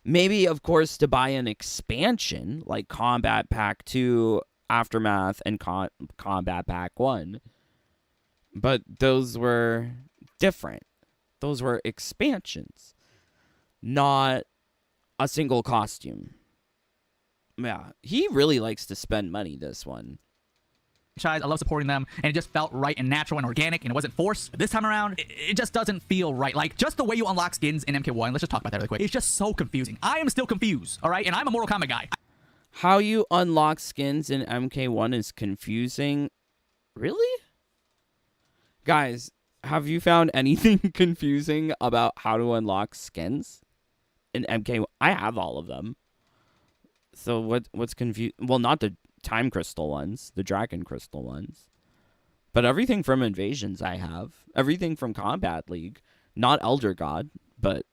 Maybe, of course, to buy an expansion like Combat Pack 2, Aftermath, and Combat Pack 1. But those were different. Those were expansions, not a single costume. Yeah, he really likes to spend money, this one. I love supporting them, and it just felt right and natural and organic, and it wasn't forced. This time around, it just doesn't feel right. Like, just the way you unlock skins in MK1, let's just talk about that really quick. It's just so confusing. I am still confused, all right? And I'm a Mortal Kombat guy. How you unlock skins in MK1 is confusing. Really? Guys, have you found anything confusing about how to unlock skins in MK1? I have all of them. So what's confusing? Well, not the time crystal ones, the dragon crystal ones. But everything from Invasions I have. Everything from Combat League. Not Elder God, but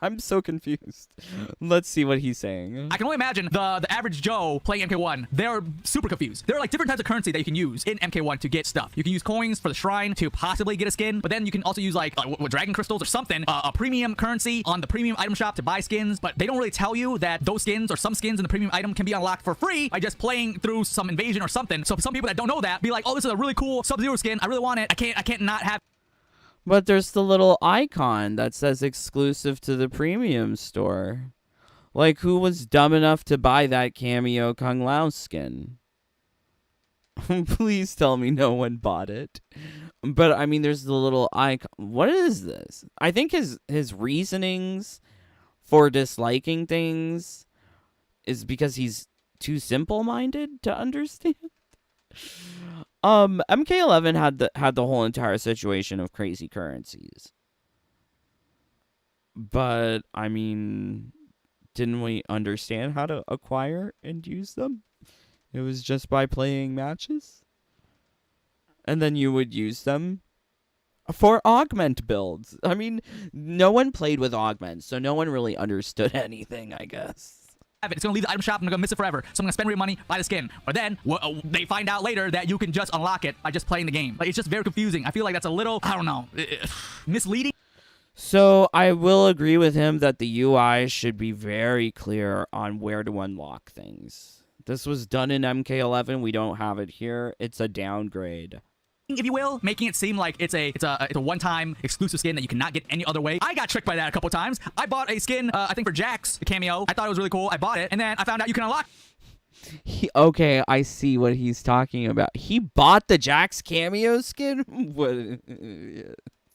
I'm so confused. Let's see what he's saying. I can only imagine the average Joe playing MK1. They're super confused. There are like different types of currency that you can use in MK1 to get stuff. You can use coins for the shrine to possibly get a skin, but then you can also use like dragon crystals or something, a premium currency on the premium item shop to buy skins, but they don't really tell you that those skins or some skins in the premium item can be unlocked for free by just playing through some invasion or something. So for some people that don't know that, be like, oh, this is a really cool Sub-Zero skin. I really want it. I can't not have. But there's the little icon that says exclusive to the premium store. Like, who was dumb enough to buy that cameo Kung Lao skin? Please tell me no one bought it. But, I mean, there's the little icon. What is this? I think his reasonings for disliking things is because he's too simple-minded to understand. MK11 had the whole entire situation of crazy currencies. But I mean, didn't we understand how to acquire and use them? It was just by playing matches. And then you would use them for augment builds. I mean, no one played with augments, so no one really understood anything, I guess. It's gonna leave the item shop and I'm gonna miss it forever. So I'm gonna spend real money, buy the skin. But then they find out later that you can just unlock it by just playing the game. Like, it's just very confusing. I feel like that's a little, I don't know, misleading. So I will agree with him that the UI should be very clear on where to unlock things. This was done in MK11. We don't have it here. It's a downgrade, If you will, making it seem like it's a one-time exclusive skin that you cannot get any other way. I got tricked by that a couple times. I bought a skin, I think for Jax, the cameo. I thought it was really cool. I bought it, and then I found out you can unlock. Okay, I see what he's talking about. He bought the Jax cameo skin? What?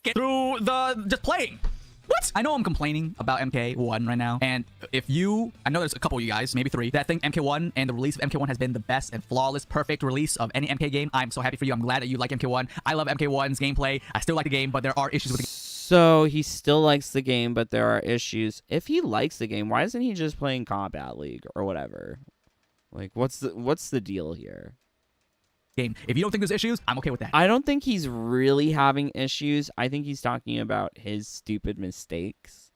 Get through the just playing. What? I know I'm complaining about MK1 right now, and if you, I know there's a couple of you guys, maybe 3, that think MK1 and the release of MK1 has been the best and flawless, perfect release of any MK game. I'm so happy for you. I'm glad that you like MK1. I love MK1's gameplay. I still like the game, but there are issues with the game. So he still likes the game, but there are issues. If he likes the game, why isn't he just playing Combat League or whatever? Like, what's the deal here? Game. If you don't think there's issues, I'm okay with that. I don't think he's really having issues. I think he's talking about his stupid mistakes.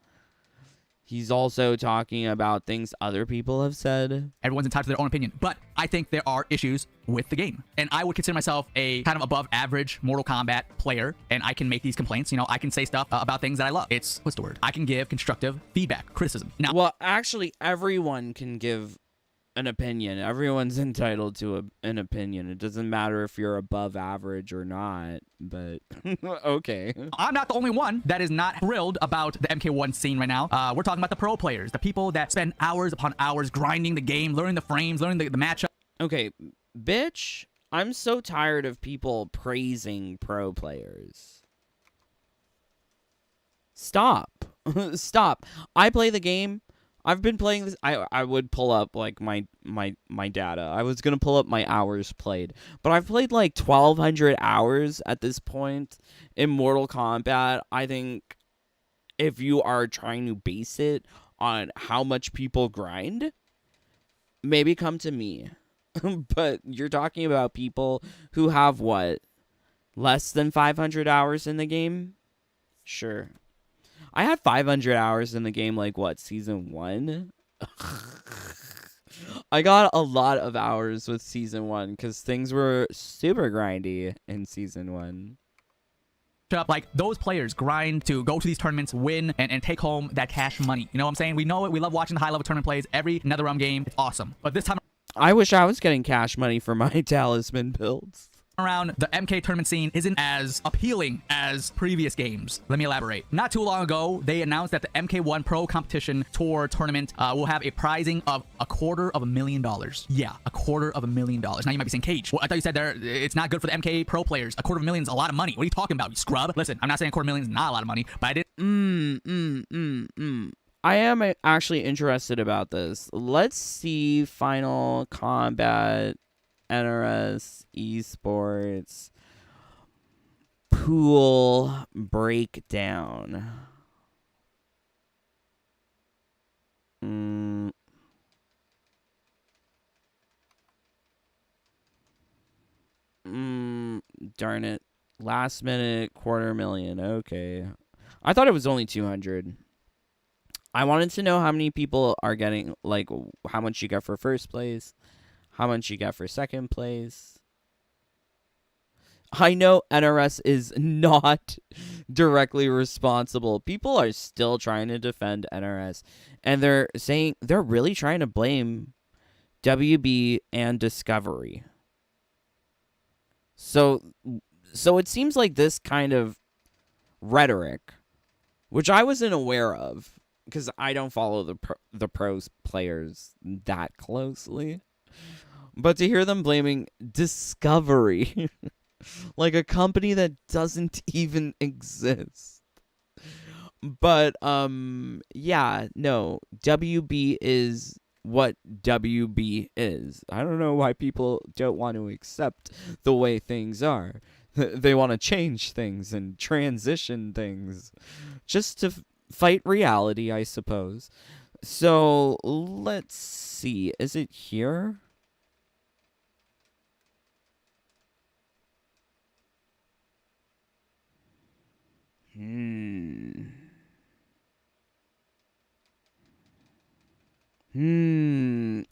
He's also talking about things other people have said. Everyone's entitled to their own opinion, but I think there are issues with the game. And I would consider myself a kind of above average Mortal Kombat player, and I can make these complaints. You know, I can say stuff about things that I love. It's, what's the word? I can give constructive feedback, criticism. Now, Well, actually, everyone can give an opinion. Everyone's entitled to an opinion. It doesn't matter if you're above average or not, but okay. I'm not the only one that is not thrilled about the MK1 scene right now. We're talking about the pro players, the people that spend hours upon hours grinding the game, learning the frames, learning the matchup. Okay, bitch, I'm so tired of people praising pro players. Stop. Stop. I play the game. I've been playing this. I would pull up like my data. I was gonna pull up my hours played, but I've played like 1,200 hours at this point in Mortal Kombat. I think if you are trying to base it on how much people grind, maybe come to me. But you're talking about people who have what, less than 500 hours in the game? Sure. I had 500 hours in the game, like, what, Season 1? I got a lot of hours with Season 1 because things were super grindy in Season 1. Like, those players grind to go to these tournaments, win, and take home that cash money. You know what I'm saying? We know it. We love watching the high-level tournament plays. Every NetherRealm game, it's awesome. But this time I wish I was getting cash money for my talisman builds. around, the MK tournament scene isn't as appealing as previous games. Let me elaborate. Not too long ago, they announced that the MK1 Pro Competition Tour Tournament will have a prizing of $250,000. Yeah, $250,000. Now you might be saying, Cage, well, I thought you said it's not good for the MK Pro players. $250,000 is a lot of money. What are you talking about, you scrub? Listen, I'm not saying $250,000 is not a lot of money, but I didn't. I am actually interested about this. Let's see Final Combat NRS Esports pool breakdown. Darn it. Last minute, $250,000. Okay. I thought it was only 200. I wanted to know how many people are getting, like, how much you get for first place, how much you get for second place. I know NRS is not directly responsible. People are still trying to defend NRS, and they're saying they're really trying to blame WB and Discovery. So it seems like this kind of rhetoric, which I wasn't aware of, because I don't follow the pros players that closely. But to hear them blaming Discovery, like a company that doesn't even exist. But, yeah, no, WB is what WB is. I don't know why people don't want to accept the way things are. They want to change things and transition things just to fight reality, I suppose. So let's see. Is it here?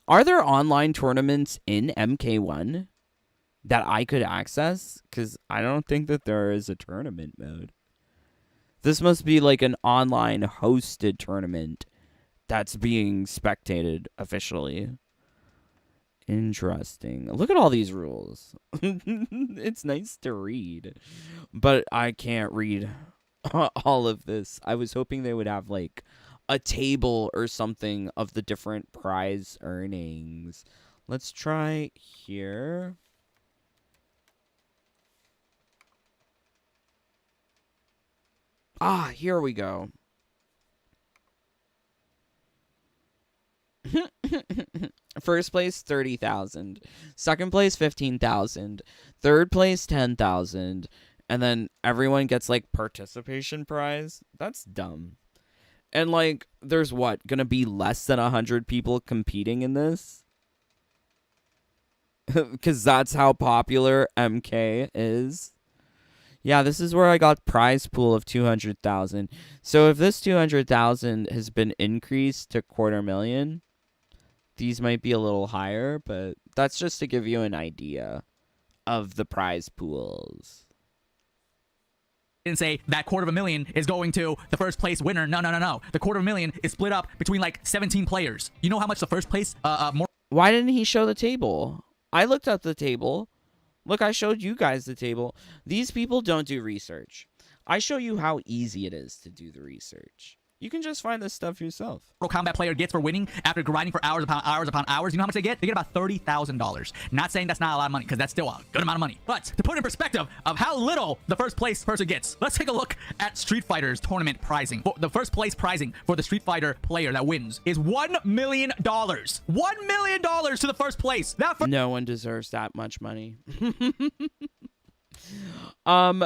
Are there online tournaments in MK1 that I could access? Because I don't think that there is a tournament mode. This must be like an online hosted tournament that's being spectated officially. Interesting. Look at all these rules. It's nice to read, but I can't read all of this. I was hoping they would have like a table or something of the different prize earnings. Let's try here. Ah, here we go. First place 30,000, second place 15,000, third place 10,000, and then everyone gets like participation prize. That's dumb. And like, there's what, gonna be less than 100 people competing in this? Because that's how popular MK is. Yeah, this is where I got prize pool of 200,000. So if this 200,000 has been increased to 250,000, these might be a little higher, but that's just to give you an idea of the prize pools. Didn't say that 250,000 is going to the first place winner. No. The 250,000 is split up between like 17 players. You know how much the first place Why didn't he show the table? I looked up the table. Look, I showed you guys the table. These people don't do research. I show you how easy it is to do the research. You can just find this stuff yourself. Mortal Kombat player gets for winning after grinding for hours upon hours upon hours. You know how much they get? They get about $30,000. Not saying that's not a lot of money, because that's still a good amount of money. But to put in perspective of how little the first place person gets, let's take a look at Street Fighter's tournament pricing. The first place pricing for the Street Fighter player that wins is $1 million. $1 million to the first place. No one deserves that much money.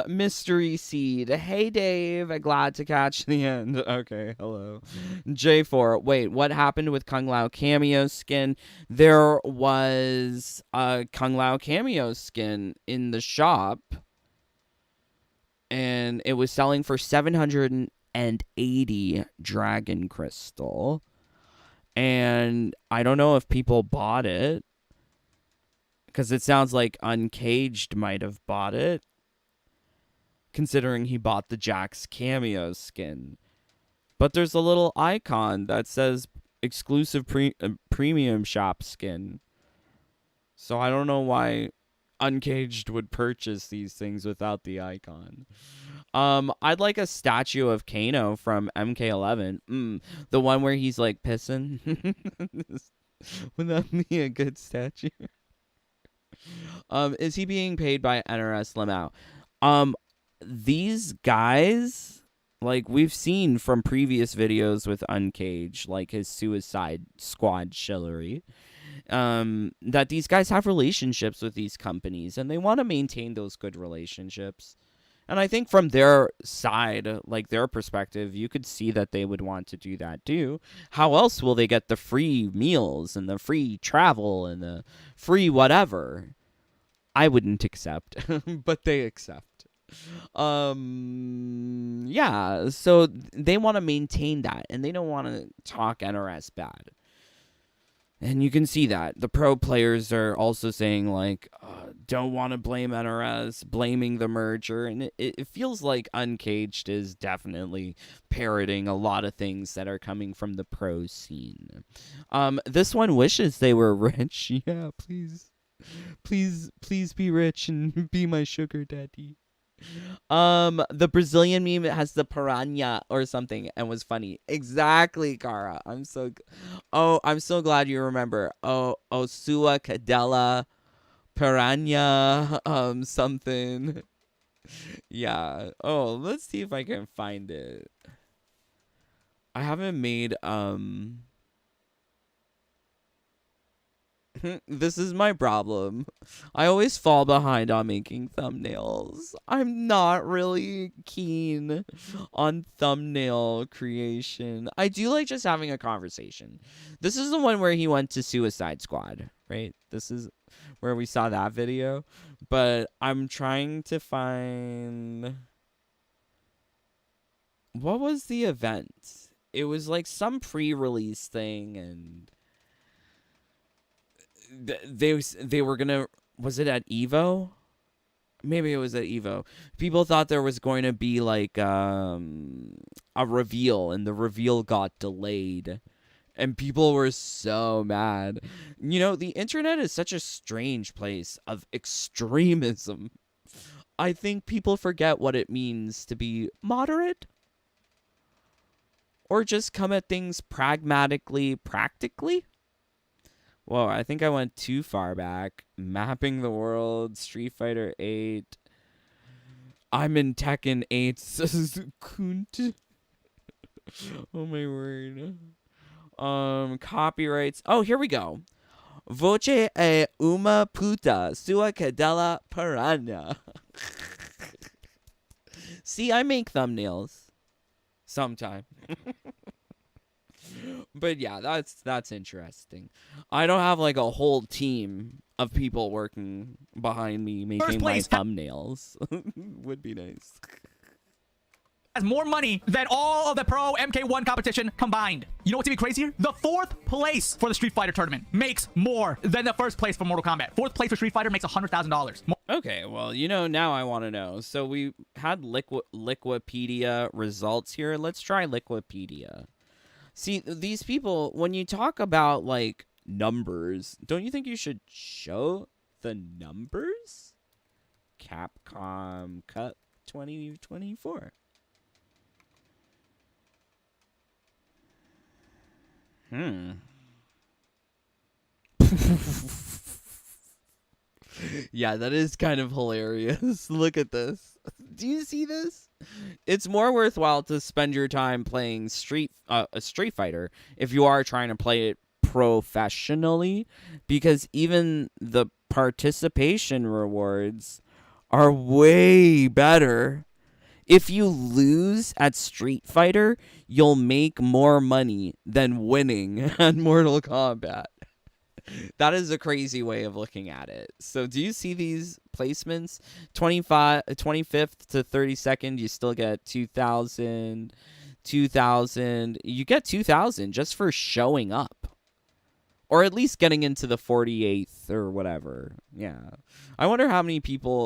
Mystery Seed. Hey, Dave. Glad to catch the end. Okay, hello. J4. Wait, what happened with Kung Lao cameo skin? There was a Kung Lao cameo skin in the shop, and it was selling for 780 Dragon Crystal. And I don't know if people bought it, because it sounds like Uncaged might have bought it, considering he bought the Jax cameo skin. But there's a little icon that says exclusive premium shop skin. So I don't know why Uncaged would purchase these things without the icon. I'd like a statue of Kano from MK11. The one where he's like pissing. Would that be a good statue? Is he being paid by NRS Limau? These guys, like we've seen from previous videos with Uncaged, like his Suicide Squad shillery, that these guys have relationships with these companies and they want to maintain those good relationships. And I think from their side, like their perspective, you could see that they would want to do that too. How else will they get the free meals and the free travel and the free whatever? I wouldn't accept, but they accept. Yeah, so they want to maintain that and they don't want to talk NRS bad. And you can see that. The pro players are also saying, like, don't want to blame NRS, blaming the merger. And it feels like Uncaged is definitely parroting a lot of things that are coming from the pro scene. This one wishes they were rich. Yeah, please. Please be rich and be my sugar daddy. The Brazilian meme has the piranha or something and was funny. Exactly, Cara. I'm so glad you remember. Sua Cadela piranha something. Yeah. Oh, let's see if I can find it. I haven't made this is my problem. I always fall behind on making thumbnails. I'm not really keen on thumbnail creation. I do like just having a conversation. This is the one where he went to Suicide Squad, right? This is where we saw that video. But I'm trying to find... what was the event? It was like some pre-release thing, and they were gonna. Was it at Evo? Maybe it was at Evo. People thought there was going to be like a reveal, and the reveal got delayed. And people were so mad. You know, the internet is such a strange place of extremism. I think people forget what it means to be moderate. Or just come at things pragmatically, practically. Whoa, I think I went too far back. Mapping the world, Street Fighter 8. I'm in Tekken 8, says Kunt. Oh my word. Copyrights. Oh, here we go. Voce e una puta sua cadella piranha. See, I make thumbnails. Sometime. But yeah, that's interesting. I don't have like a whole team of people working behind me making my thumbnails. Would be nice. Has more money than all of the pro MK1 competition combined. You know what's even crazier? The 4th place for the Street Fighter tournament makes more than the 1st place for Mortal Kombat. 4th place for Street Fighter makes $100,000. Okay, well, you know, now I want to know. So we had Liquipedia results here. Let's try Liquipedia. See, these people, when you talk about, like, numbers, don't you think you should show the numbers? Capcom Cup 2024. Yeah, that is kind of hilarious. Look at this. Do you see this? It's more worthwhile to spend your time playing a Street Fighter if you are trying to play it professionally, because even the participation rewards are way better. If you lose at Street Fighter, you'll make more money than winning at Mortal Kombat. That is a crazy way of looking at it. So do you see these placements? 25th to 32nd, you still get 2,000. 2,000. You get 2,000 just for showing up. Or at least getting into the 48th or whatever. Yeah. I wonder how many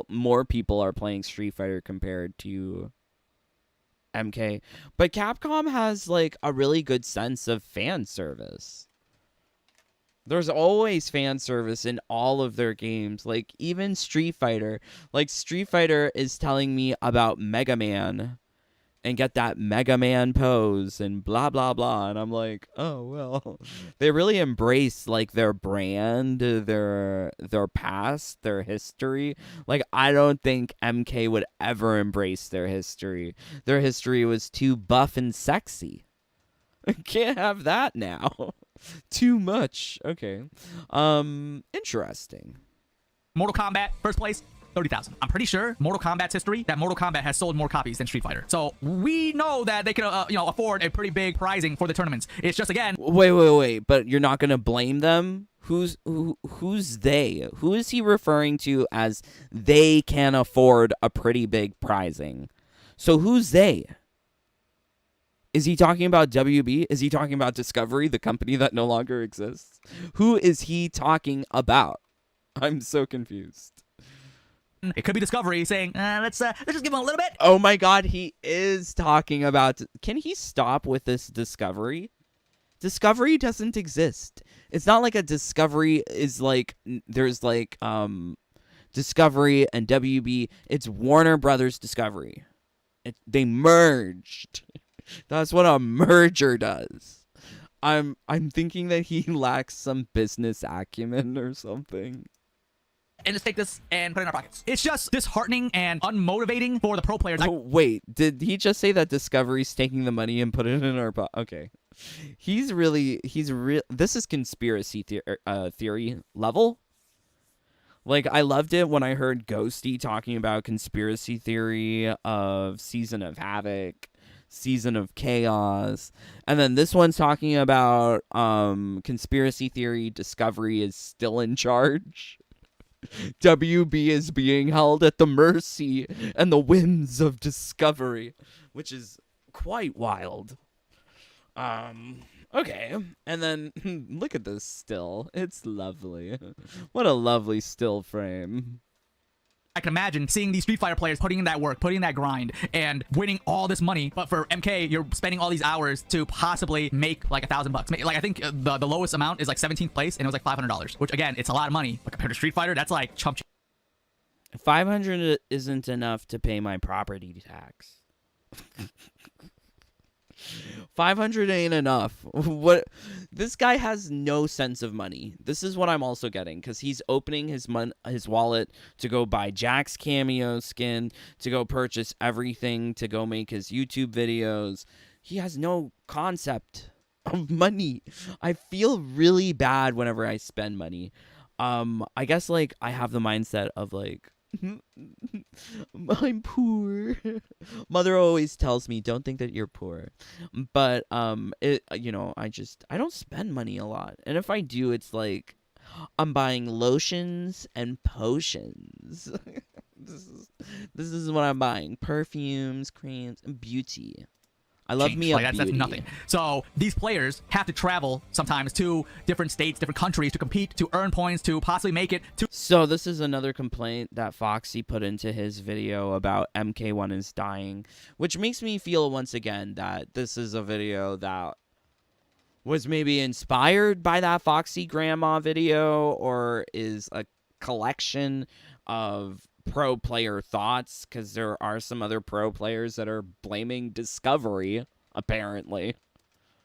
more people are playing Street Fighter compared to MK. But Capcom has like a really good sense of fan service. There's always fan service in all of their games. Like, even Street Fighter. Like, Street Fighter is telling me about Mega Man. And get that Mega Man pose and blah, blah, blah. And I'm like, oh, well. They really embrace, like, their brand, their past, their history. Like, I don't think MK would ever embrace their history. Their history was too buff and sexy. I can't have that now. Too much. Okay. Interesting. Mortal Kombat, 1st place, 30,000. I'm pretty sure Mortal Kombat's history, that Mortal Kombat has sold more copies than Street Fighter. So we know that they can, afford a pretty big prizing for the tournaments. It's just, again... Wait. But you're not going to blame them? Who's they? Who is he referring to as they can afford a pretty big prizing? So who's they? Is he talking about WB? Is he talking about Discovery, the company that no longer exists? Who is he talking about? I'm so confused. It could be Discovery saying, let's just give him a little bit. Oh my God, he is talking about... Can he stop with this Discovery? Discovery doesn't exist. It's not like a Discovery is like... There's like Discovery and WB. It's Warner Brothers Discovery. They merged. That's what a merger does. I'm thinking that he lacks some business acumen or something. And just take this and put it in our pockets. It's just disheartening and unmotivating for the pro players. Oh, wait, did he just say that Discovery's taking the money and put it in our pocket? Okay. He's this is conspiracy theory level. Like, I loved it when I heard Ghosty talking about conspiracy theory of Season of Havoc, Season of Chaos, and then this one's talking about conspiracy theory Discovery is still in charge. WB is being held at the mercy and the whims of Discovery, which is quite wild. Okay, and then look at this still. It's lovely. What a lovely still frame. I can imagine seeing these Street Fighter players putting in that work, putting in that grind, and winning all this money. But for MK, you're spending all these hours to possibly make like $1,000. Like I think the lowest amount is like 17th place, and it was like $500. Which again, it's a lot of money. But compared to Street Fighter, that's like chump. 500 isn't enough to pay my property tax. 500 ain't enough. What? This guy has no sense of money. This is what I'm also getting, because he's opening his wallet to go buy Jack's cameo skin, to go purchase everything, to go make his YouTube videos. He has no concept of money. I feel really bad whenever I spend money. I guess like I have the mindset of like, I'm poor. Mother always tells me, don't think that you're poor. But I don't spend money a lot. And if I do, it's like I'm buying lotions and potions. This is what I'm buying. Perfumes, creams, and beauty. I love me a beauty. That's nothing. So these players have to travel sometimes to different states, different countries to compete, to earn points, to possibly make it. So this is another complaint that Foxy put into his video about MK1 is dying, which makes me feel once again that this is a video that was maybe inspired by that Foxy Grandma video, or is a collection of pro player thoughts, because there are some other pro players that are blaming Discovery, apparently.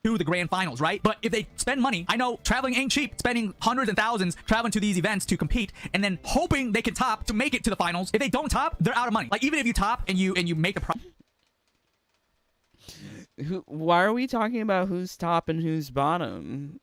To the grand finals, right? But if they spend money, I know traveling ain't cheap, spending hundreds and thousands traveling to these events to compete, and then hoping they can top to make it to the finals. If they don't top, they're out of money. Like, even if you top and you make the why are we talking about who's top and who's bottom?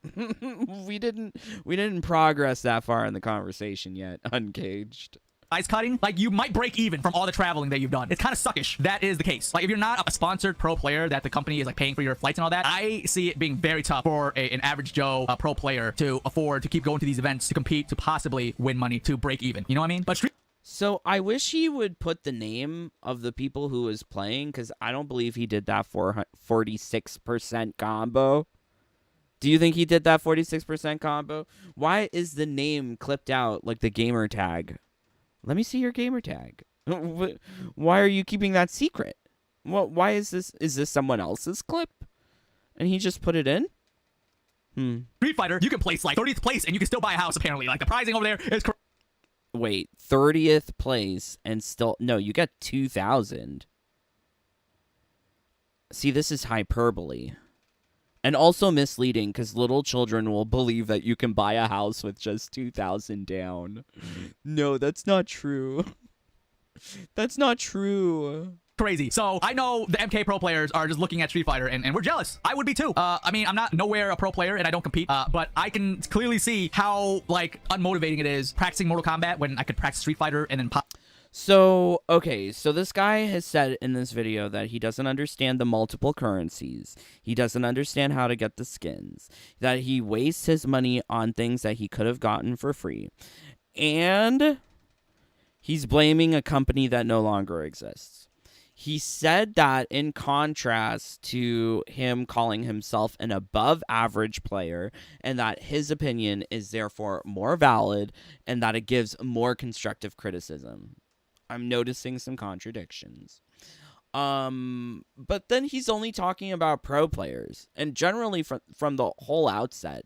we didn't progress that far in the conversation yet. Uncaged. Prize cutting, like you might break even from all the traveling that you've done. It's kind of suckish. That is the case. Like if you're not a sponsored pro player that the company is like paying for your flights and all that, I see it being very tough for an average Joe pro player to afford to keep going to these events to compete, to possibly win money, to break even. You know what I mean? But so I wish he would put the name of the people who was playing, because I don't believe he did that 46% combo. Do you think he did that 46% combo? Why is the name clipped out like the gamer tag? Let me see your gamer tag. Why are you keeping that secret? Why is this? Is this someone else's clip? And he just put it in? Street Fighter, you can place like 30th place and you can still buy a house, apparently. Like the pricing over there is Wait, 30th place and still... No, you got 2,000. See, this is hyperbole. And also misleading, because little children will believe that you can buy a house with just 2,000 down. No, that's not true. That's not true. Crazy. So I know the MK pro players are just looking at Street Fighter and we're jealous. I would be too. I mean, I'm not nowhere a pro player and I don't compete, but I can clearly see how like unmotivating it is practicing Mortal Kombat when I could practice Street Fighter and then pop. So, okay, so this guy has said in this video that he doesn't understand the multiple currencies. He doesn't understand how to get the skins. That he wastes his money on things that he could have gotten for free. And he's blaming a company that no longer exists. He said that in contrast to him calling himself an above-average player, and that his opinion is therefore more valid, and that it gives more constructive criticism. I'm noticing some contradictions. But then he's only talking about pro players. And generally from the whole outset,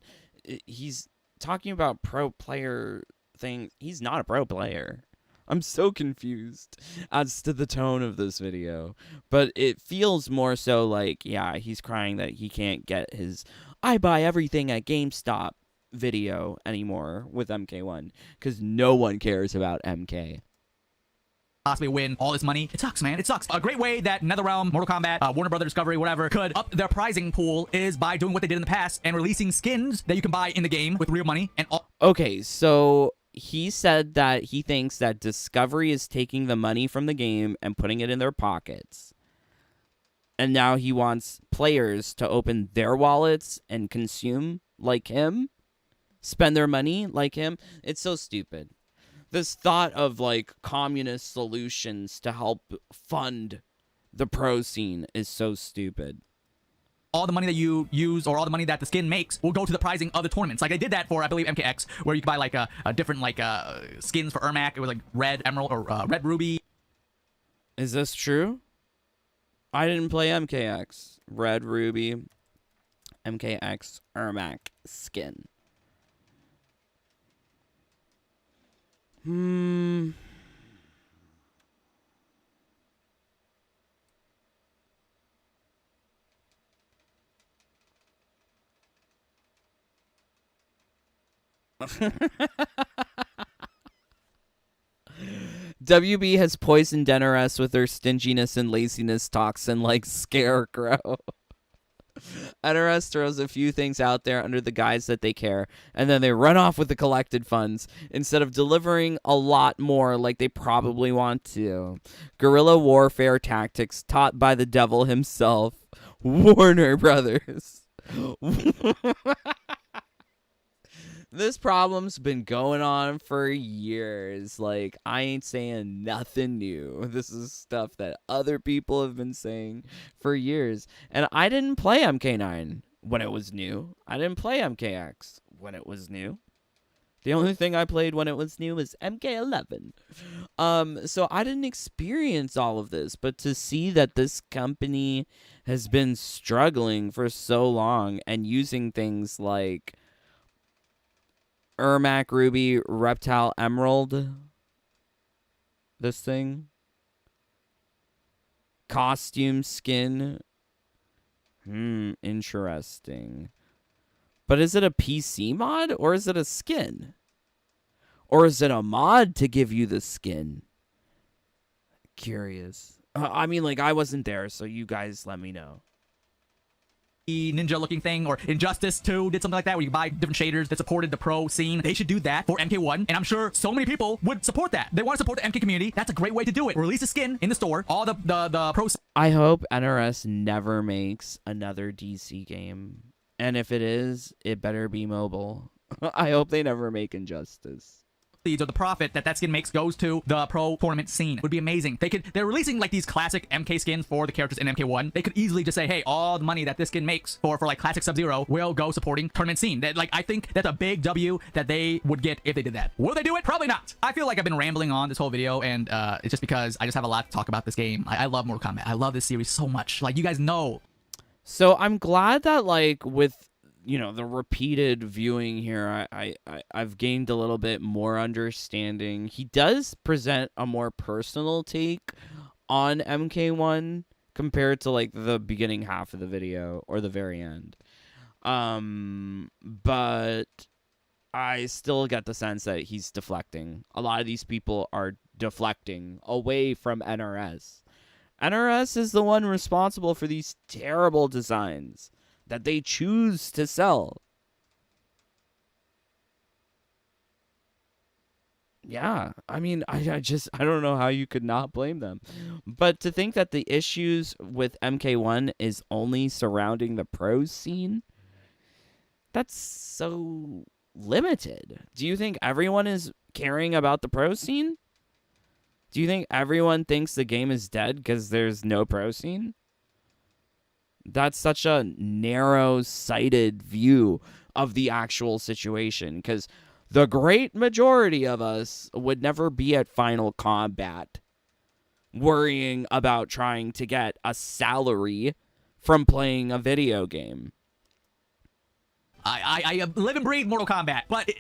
he's talking about pro player things. He's not a pro player. I'm so confused as to the tone of this video. But it feels more so like, yeah, he's crying that he can't get his I buy everything at GameStop video anymore with MK1. Because no one cares about MK. Possibly win all this money. It sucks, man. It sucks. A great way that NetherRealm, Mortal Kombat, Warner Brothers Discovery, whatever, could up their prizing pool is by doing what they did in the past and releasing skins that you can buy in the game with real money. And okay, so he said that he thinks that Discovery is taking the money from the game and putting it in their pockets. And now he wants players to open their wallets and consume like him, spend their money like him. It's so stupid. This thought of like communist solutions to help fund the pro scene is so stupid. All the money that you use or all the money that the skin makes will go to the prizing of the tournaments. Like they did that for, I believe, MKX, where you could buy like a different like skins for Ermac. It was like red emerald or red ruby. Is this true? I didn't play MKX. Red ruby, MKX, Ermac skin. WB has poisoned NRS with their stinginess and laziness toxin like Scarecrow. NRS throws a few things out there under the guise that they care, and then they run off with the collected funds instead of delivering a lot more like they probably want to. Guerrilla warfare tactics taught by the devil himself, Warner Brothers. This problem's been going on for years. Like, I ain't saying nothing new. This is stuff that other people have been saying for years. And I didn't play MK9 when it was new. I didn't play MKX when it was new. The only thing I played when it was new was MK11. So I didn't experience all of this. But to see that this company has been struggling for so long and using things like Ermac Ruby, Reptile Emerald. This thing. Costume skin. Interesting. But is it a PC mod or is it a skin? Or is it a mod to give you the skin? Curious. I mean, like, I wasn't there, so you guys let me know. Ninja looking thing, or Injustice 2 did something like that where you buy different shaders that supported the pro scene. They should do that for MK1, and I'm sure so many people would support that. They want to support the MK community. That's a great way to do it. Release a skin in the store, all the pro. I hope NRS never makes another DC game, and if it is, it better be mobile. I hope they never make Injustice. Or the profit that skin makes goes to the pro tournament scene. It would be amazing. They're releasing like these classic MK skins for the characters in MK1. They could easily just say, hey, all the money that this skin makes for like classic Sub-Zero will go supporting tournament scene. That, like, I think that's a big W that they would get if they did that. Will they do it? Probably not. I feel like I've been rambling on this whole video, and it's just because I just have a lot to talk about this game. I love Mortal Kombat. I love this series so much. Like, you guys know. So I'm glad that, like, with the repeated viewing here, I've gained a little bit more understanding. He does present a more personal take on MK1 compared to like the beginning half of the video or the very end. But I still get the sense that he's deflecting. A lot of these people are deflecting away from NRS. NRS is the one responsible for these terrible designs that they choose to sell. Yeah, I mean, I don't know how you could not blame them. But to think that the issues with MK1 is only surrounding the pro scene, that's so limited. Do you think everyone is caring about the pro scene? Do you think everyone thinks the game is dead because there's no pro scene? That's such a narrow-sighted view of the actual situation, because the great majority of us would never be at Final Combat worrying about trying to get a salary from playing a video game. I live and breathe Mortal Kombat, but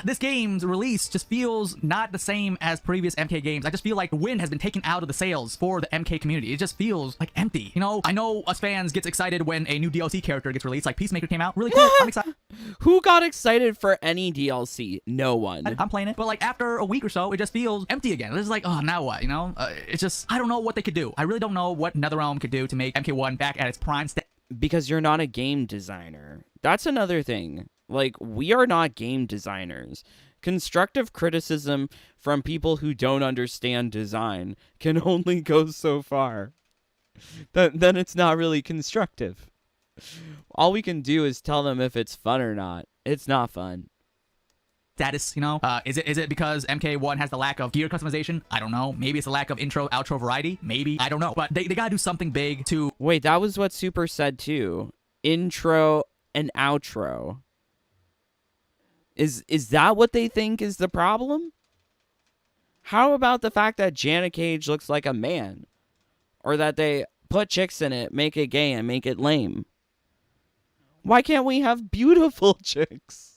this game's release just feels not the same as previous MK games. I just feel like the wind has been taken out of the sails for the MK community. It just feels like empty. I know us fans gets excited when a new DLC character gets released, like Peacemaker came out. Really cool. I'm excited. Who got excited for any DLC? No one. I'm playing it, but like after a week or so, it just feels empty again. It's just like, oh, now what? It's just, I don't know what they could do. I really don't know what NetherRealm could do to make MK1 back at its prime state. Because you're not a game designer. That's another thing. Like, we are not game designers. Constructive criticism from people who don't understand design can only go so far. Then it's not really constructive. All we can do is tell them if it's fun or not. It's not fun. status, you know? Is it because MK1 has the lack of gear customization? I don't know. Maybe it's a lack of intro, outro variety? Maybe. I don't know. But they gotta do something big to... Wait, that was what Super said too. Intro and outro. Is that what they think is the problem? How about the fact that Janet Cage looks like a man? Or that they put chicks in it, make it gay, and make it lame? Why can't we have beautiful chicks?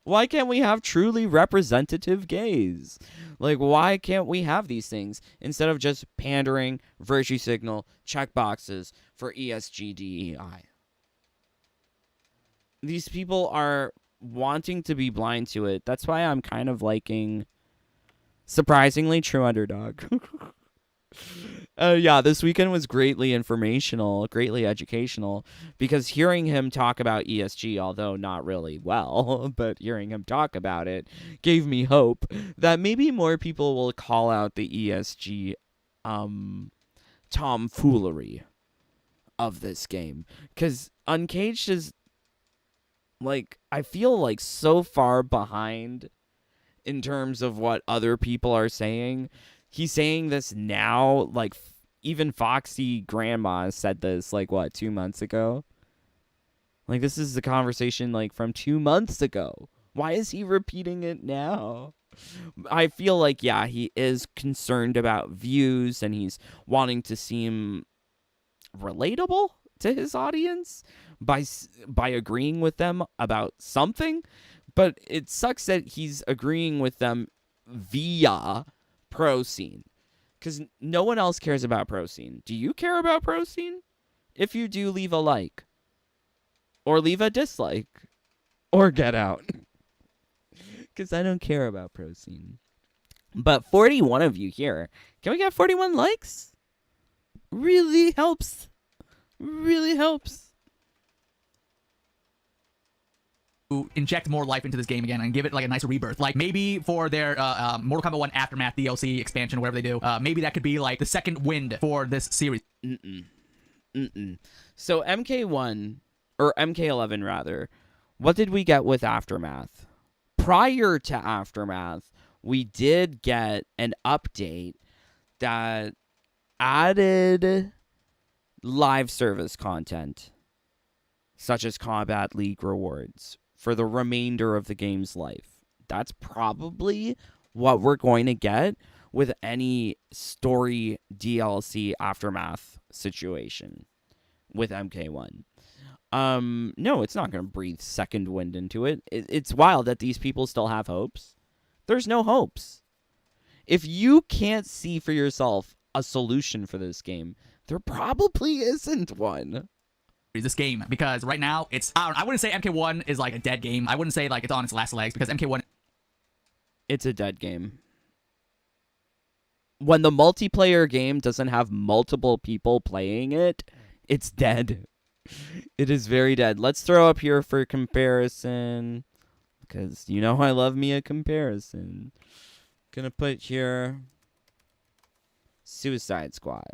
Why can't we have truly representative gays? Like, why can't we have these things instead of just pandering, virtue signal, check boxes for ESG/DEI? These people are wanting to be blind to it. That's why I'm kind of liking, surprisingly, True Underdog. Yeah, this weekend was greatly informational, greatly educational, because hearing him talk about ESG, although not really well, but hearing him talk about it gave me hope that maybe more people will call out the ESG tomfoolery of this game. Because Uncaged is, like, I feel like so far behind in terms of what other people are saying. He's saying this now, like, even Foxy Grandma said this, like, what, 2 months ago? Like, this is the conversation, like, from 2 months ago. Why is he repeating it now? I feel like, yeah, he is concerned about views, and he's wanting to seem relatable to his audience by agreeing with them about something. But it sucks that he's agreeing with them via pro scene, because no one else cares about pro scene. Do you care about pro scene? If you do, leave a like or leave a dislike or get out, because I don't care about pro scene. But 41 of you here, can we get 41 likes? Really helps, really helps. Inject more life into this game again and give it like a nice rebirth. Like maybe for their Mortal Kombat 1 Aftermath DLC expansion, whatever they do, maybe that could be like the second wind for this series. So MK1 or MK11 rather, what did we get with Aftermath? Prior to Aftermath, we did get an update that added live service content, such as Combat League rewards, for the remainder of the game's life. That's probably what we're going to get with any story DLC Aftermath situation with MK1. No, it's not going to breathe second wind into it. It's wild that these people still have hopes. There's no hopes. If you can't see for yourself a solution for this game, there probably isn't one. This game, because right now it's, I wouldn't say MK1 is like a dead game. I wouldn't say like it's on its last legs, because MK1, it's a dead game. When the multiplayer game doesn't have multiple people playing it, it's dead. It is very dead. Let's throw up here for comparison, because you know I love me a comparison. Gonna put here Suicide Squad.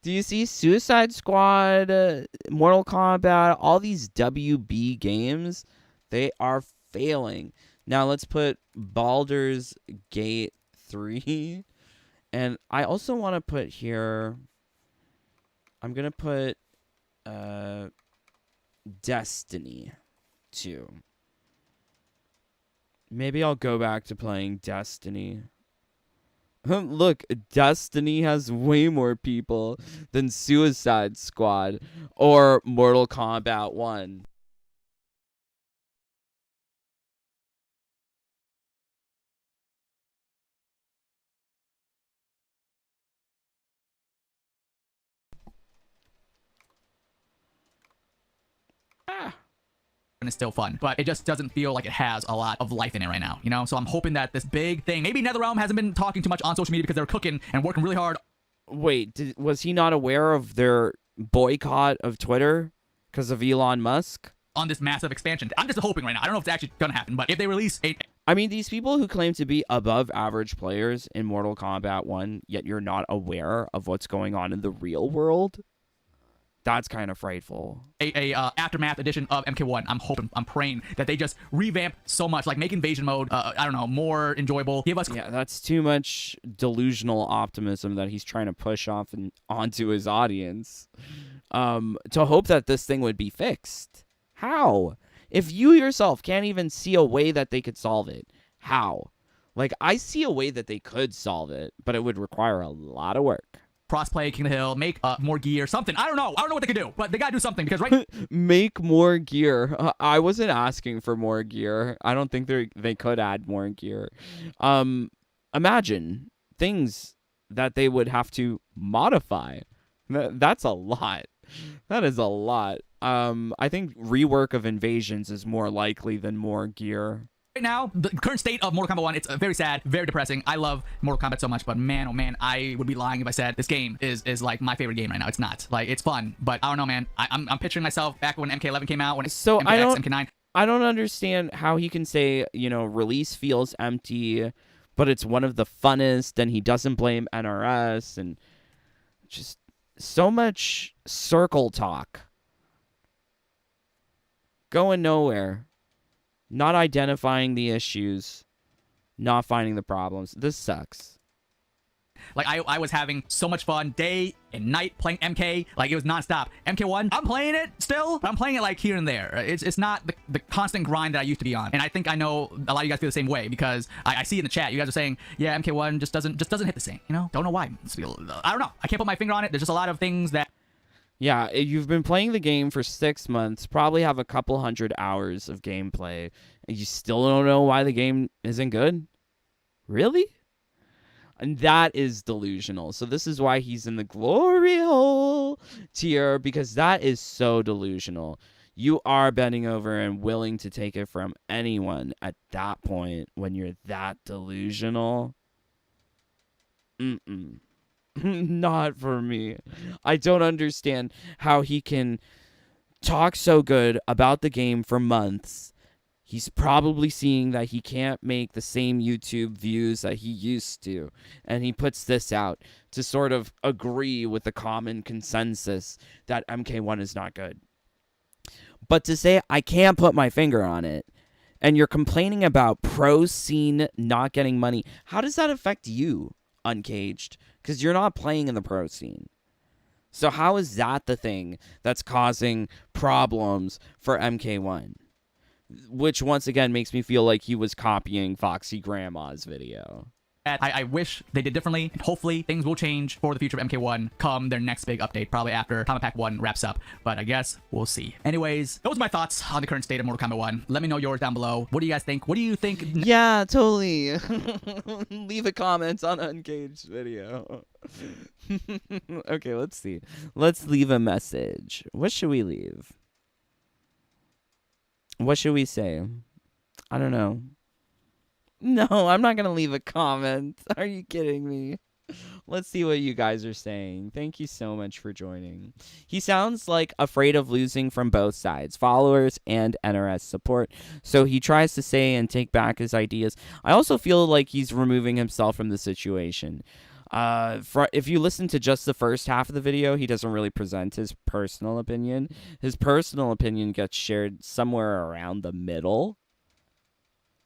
Do you see Suicide Squad, Mortal Kombat, all these WB games? They are failing. Now let's put Baldur's Gate 3. And I also want to put here, I'm going to put Destiny 2. Maybe I'll go back to playing Destiny. Look, Destiny has way more people than Suicide Squad or Mortal Kombat 1. is still fun, but it just doesn't feel like it has a lot of life in it right now, you know? So I'm hoping that this big thing, maybe NetherRealm hasn't been talking too much on social media because they're cooking and working really hard. Wait, was he not aware of their boycott of Twitter because of Elon Musk? On this massive expansion. I'm just hoping right now. I don't know if it's actually gonna happen, but if they release a... I mean, these people who claim to be above average players in Mortal Kombat 1, yet you're not aware of what's going on in the real world? That's kind of frightful. a aftermath edition of MK1. I'm praying that they just revamp so much, like make invasion mode, I don't know, more enjoyable. Give us Yeah, that's too much delusional optimism that he's trying to push off and onto his audience. To hope that this thing would be fixed. How? If you yourself can't even see a way that they could solve it, how? Like, I see a way that they could solve it, but it would require a lot of work. crossplay King of the Hill, make more gear, something. I don't know what they could do, but they gotta do something because right. Make more gear. I wasn't asking for more gear. I don't think they could add more gear. Imagine things that they would have to modify. That's a lot. That is a lot. I think rework of invasions is more likely than more gear. Right now, the current state of Mortal Kombat 1, it's very sad, very depressing. I love Mortal Kombat so much, but man, oh man, I would be lying if I said this game is like my favorite game right now. It's not. Like, it's fun, but I don't know, man. I'm picturing myself back when MK11 came out, when So MKX, MK9. I don't understand how he can say, release feels empty, but it's one of the funnest, and he doesn't blame NRS, and just so much circle talk. Going nowhere. Not identifying the issues, not finding the problems. This sucks. Like, I was having so much fun day and night playing MK. Like, it was nonstop. MK1, I'm playing it still, but I'm playing it like here and there. It's not the constant grind that I used to be on. And I think I know a lot of you guys feel the same way, because I see in the chat, you guys are saying, yeah, MK1 just doesn't hit the same. Don't know why. I don't know. I can't put my finger on it. There's just a lot of things that... Yeah, you've been playing the game for 6 months, probably have a couple hundred hours of gameplay, and you still don't know why the game isn't good? Really? And that is delusional. So this is why he's in the glory hole tier, because that is so delusional. You are bending over and willing to take it from anyone at that point when you're that delusional. Not for me. I don't understand how he can talk so good about the game for months. He's probably seeing that he can't make the same YouTube views that he used to, and he puts this out to sort of agree with the common consensus that MK1 is not good. But to say, I can't put my finger on it, and you're complaining about pro scene not getting money, how does that affect you, Uncaged? Because you're not playing in the pro scene. So how is that the thing that's causing problems for MK1? Which, once again, makes me feel like he was copying Foxy Grandma's video. I wish they did differently, and hopefully things will change for the future of MK1 come their next big update, probably after Combat Pack 1 wraps up, but I guess we'll see. Anyways, those are my thoughts on the current state of Mortal Kombat 1. Let me know yours down below. What do you guys think? What do you think? Yeah, totally. Leave a comment on Uncaged's video. Okay, let's see. Let's leave a message. What should we leave? What should we say? I don't know. No, I'm not going to leave a comment. Are you kidding me? Let's see what you guys are saying. Thank you so much for joining. He sounds like afraid of losing from both sides, followers and NRS support. So he tries to say and take back his ideas. I also feel like he's removing himself from the situation. If you listen to just the first half of the video, he doesn't really present his personal opinion. His personal opinion gets shared somewhere around the middle.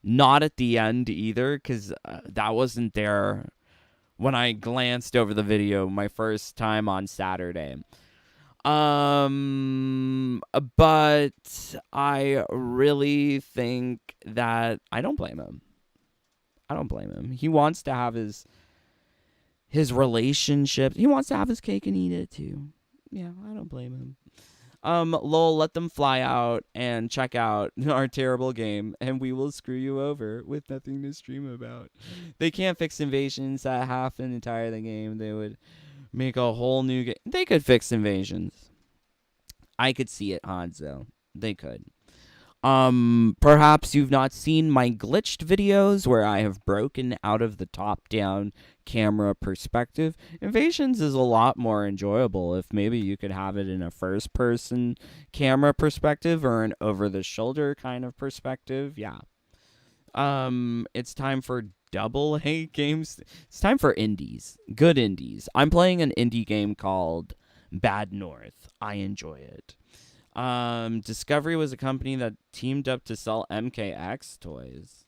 Not at the end either, because that wasn't there when I glanced over the video my first time on Saturday. But I really think that I don't blame him. I don't blame him. He wants to have his relationships. He wants to have his cake and eat it too. Yeah, I don't blame him. Lol, let them fly out and check out our terrible game, and we will screw you over with nothing to stream about. They can't fix invasions at half and entire the game. They would make a whole new game. They could fix invasions. I could see it, Hanzo. They could. Perhaps you've not seen my glitched videos where I have broken out of the top-down camera perspective. Invasions is a lot more enjoyable if maybe you could have it in a first-person camera perspective or an over-the-shoulder kind of perspective. Yeah. It's time for double A games. It's time for indies. Good indies. I'm playing an indie game called Bad North. I enjoy it. Discovery was a company that teamed up to sell MKX toys.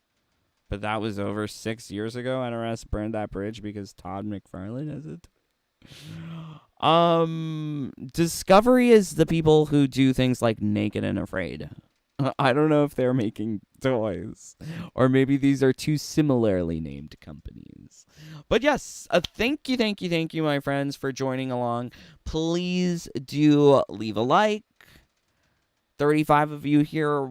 But that was over 6 years ago. NRS burned that bridge because Todd McFarlane has it. Discovery is the people who do things like Naked and Afraid. I don't know if they're making toys, or maybe these are two similarly named companies. But yes, thank you, my friends, for joining along. Please do leave a like. 35 of you here.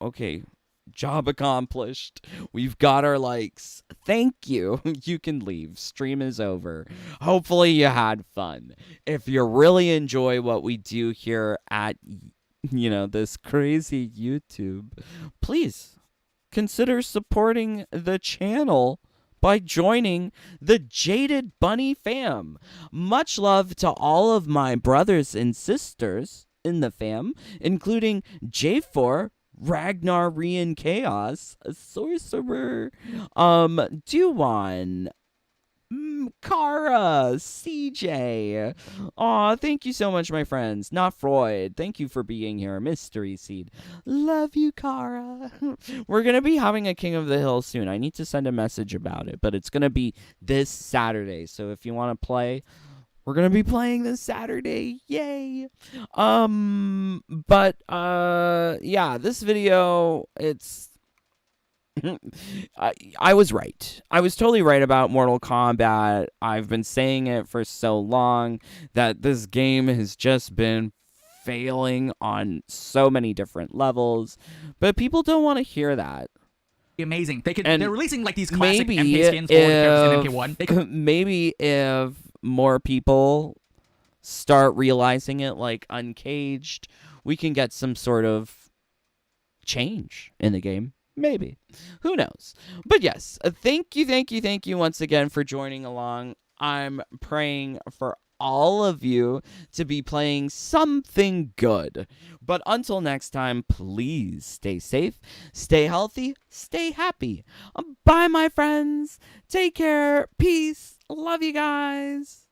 Okay. Job accomplished. We've got our likes. Thank you. You can leave. Stream is over. Hopefully you had fun. If you really enjoy what we do here at, this crazy YouTube, please consider supporting the channel by joining the Jaded Bunny fam. Much love to all of my brothers and sisters in the fam, including J4, Ragnar Rian Chaos, a Sorcerer, Duwan, Kara, CJ. Aw, thank you so much, my friends. Not Freud. Thank you for being here. Mystery Seed. Love you, Kara. We're going to be having a King of the Hill soon. I need to send a message about it, but it's going to be this Saturday. So if you want to play, we're going to be playing this Saturday. Yay. Yeah, this video, it's I was right. I was totally right about Mortal Kombat. I've been saying it for so long that this game has just been failing on so many different levels, but people don't want to hear that. Amazing. They're releasing like these classic MK skins for the characters in MK1. Maybe if more people start realizing it, like Uncaged, we can get some sort of change in the game. Maybe. Who knows? But yes, thank you once again for joining along. I'm praying for all of you to be playing something good. But until next time, please stay safe, stay healthy, stay happy. Bye, my friends. Take care. Peace. Love you guys.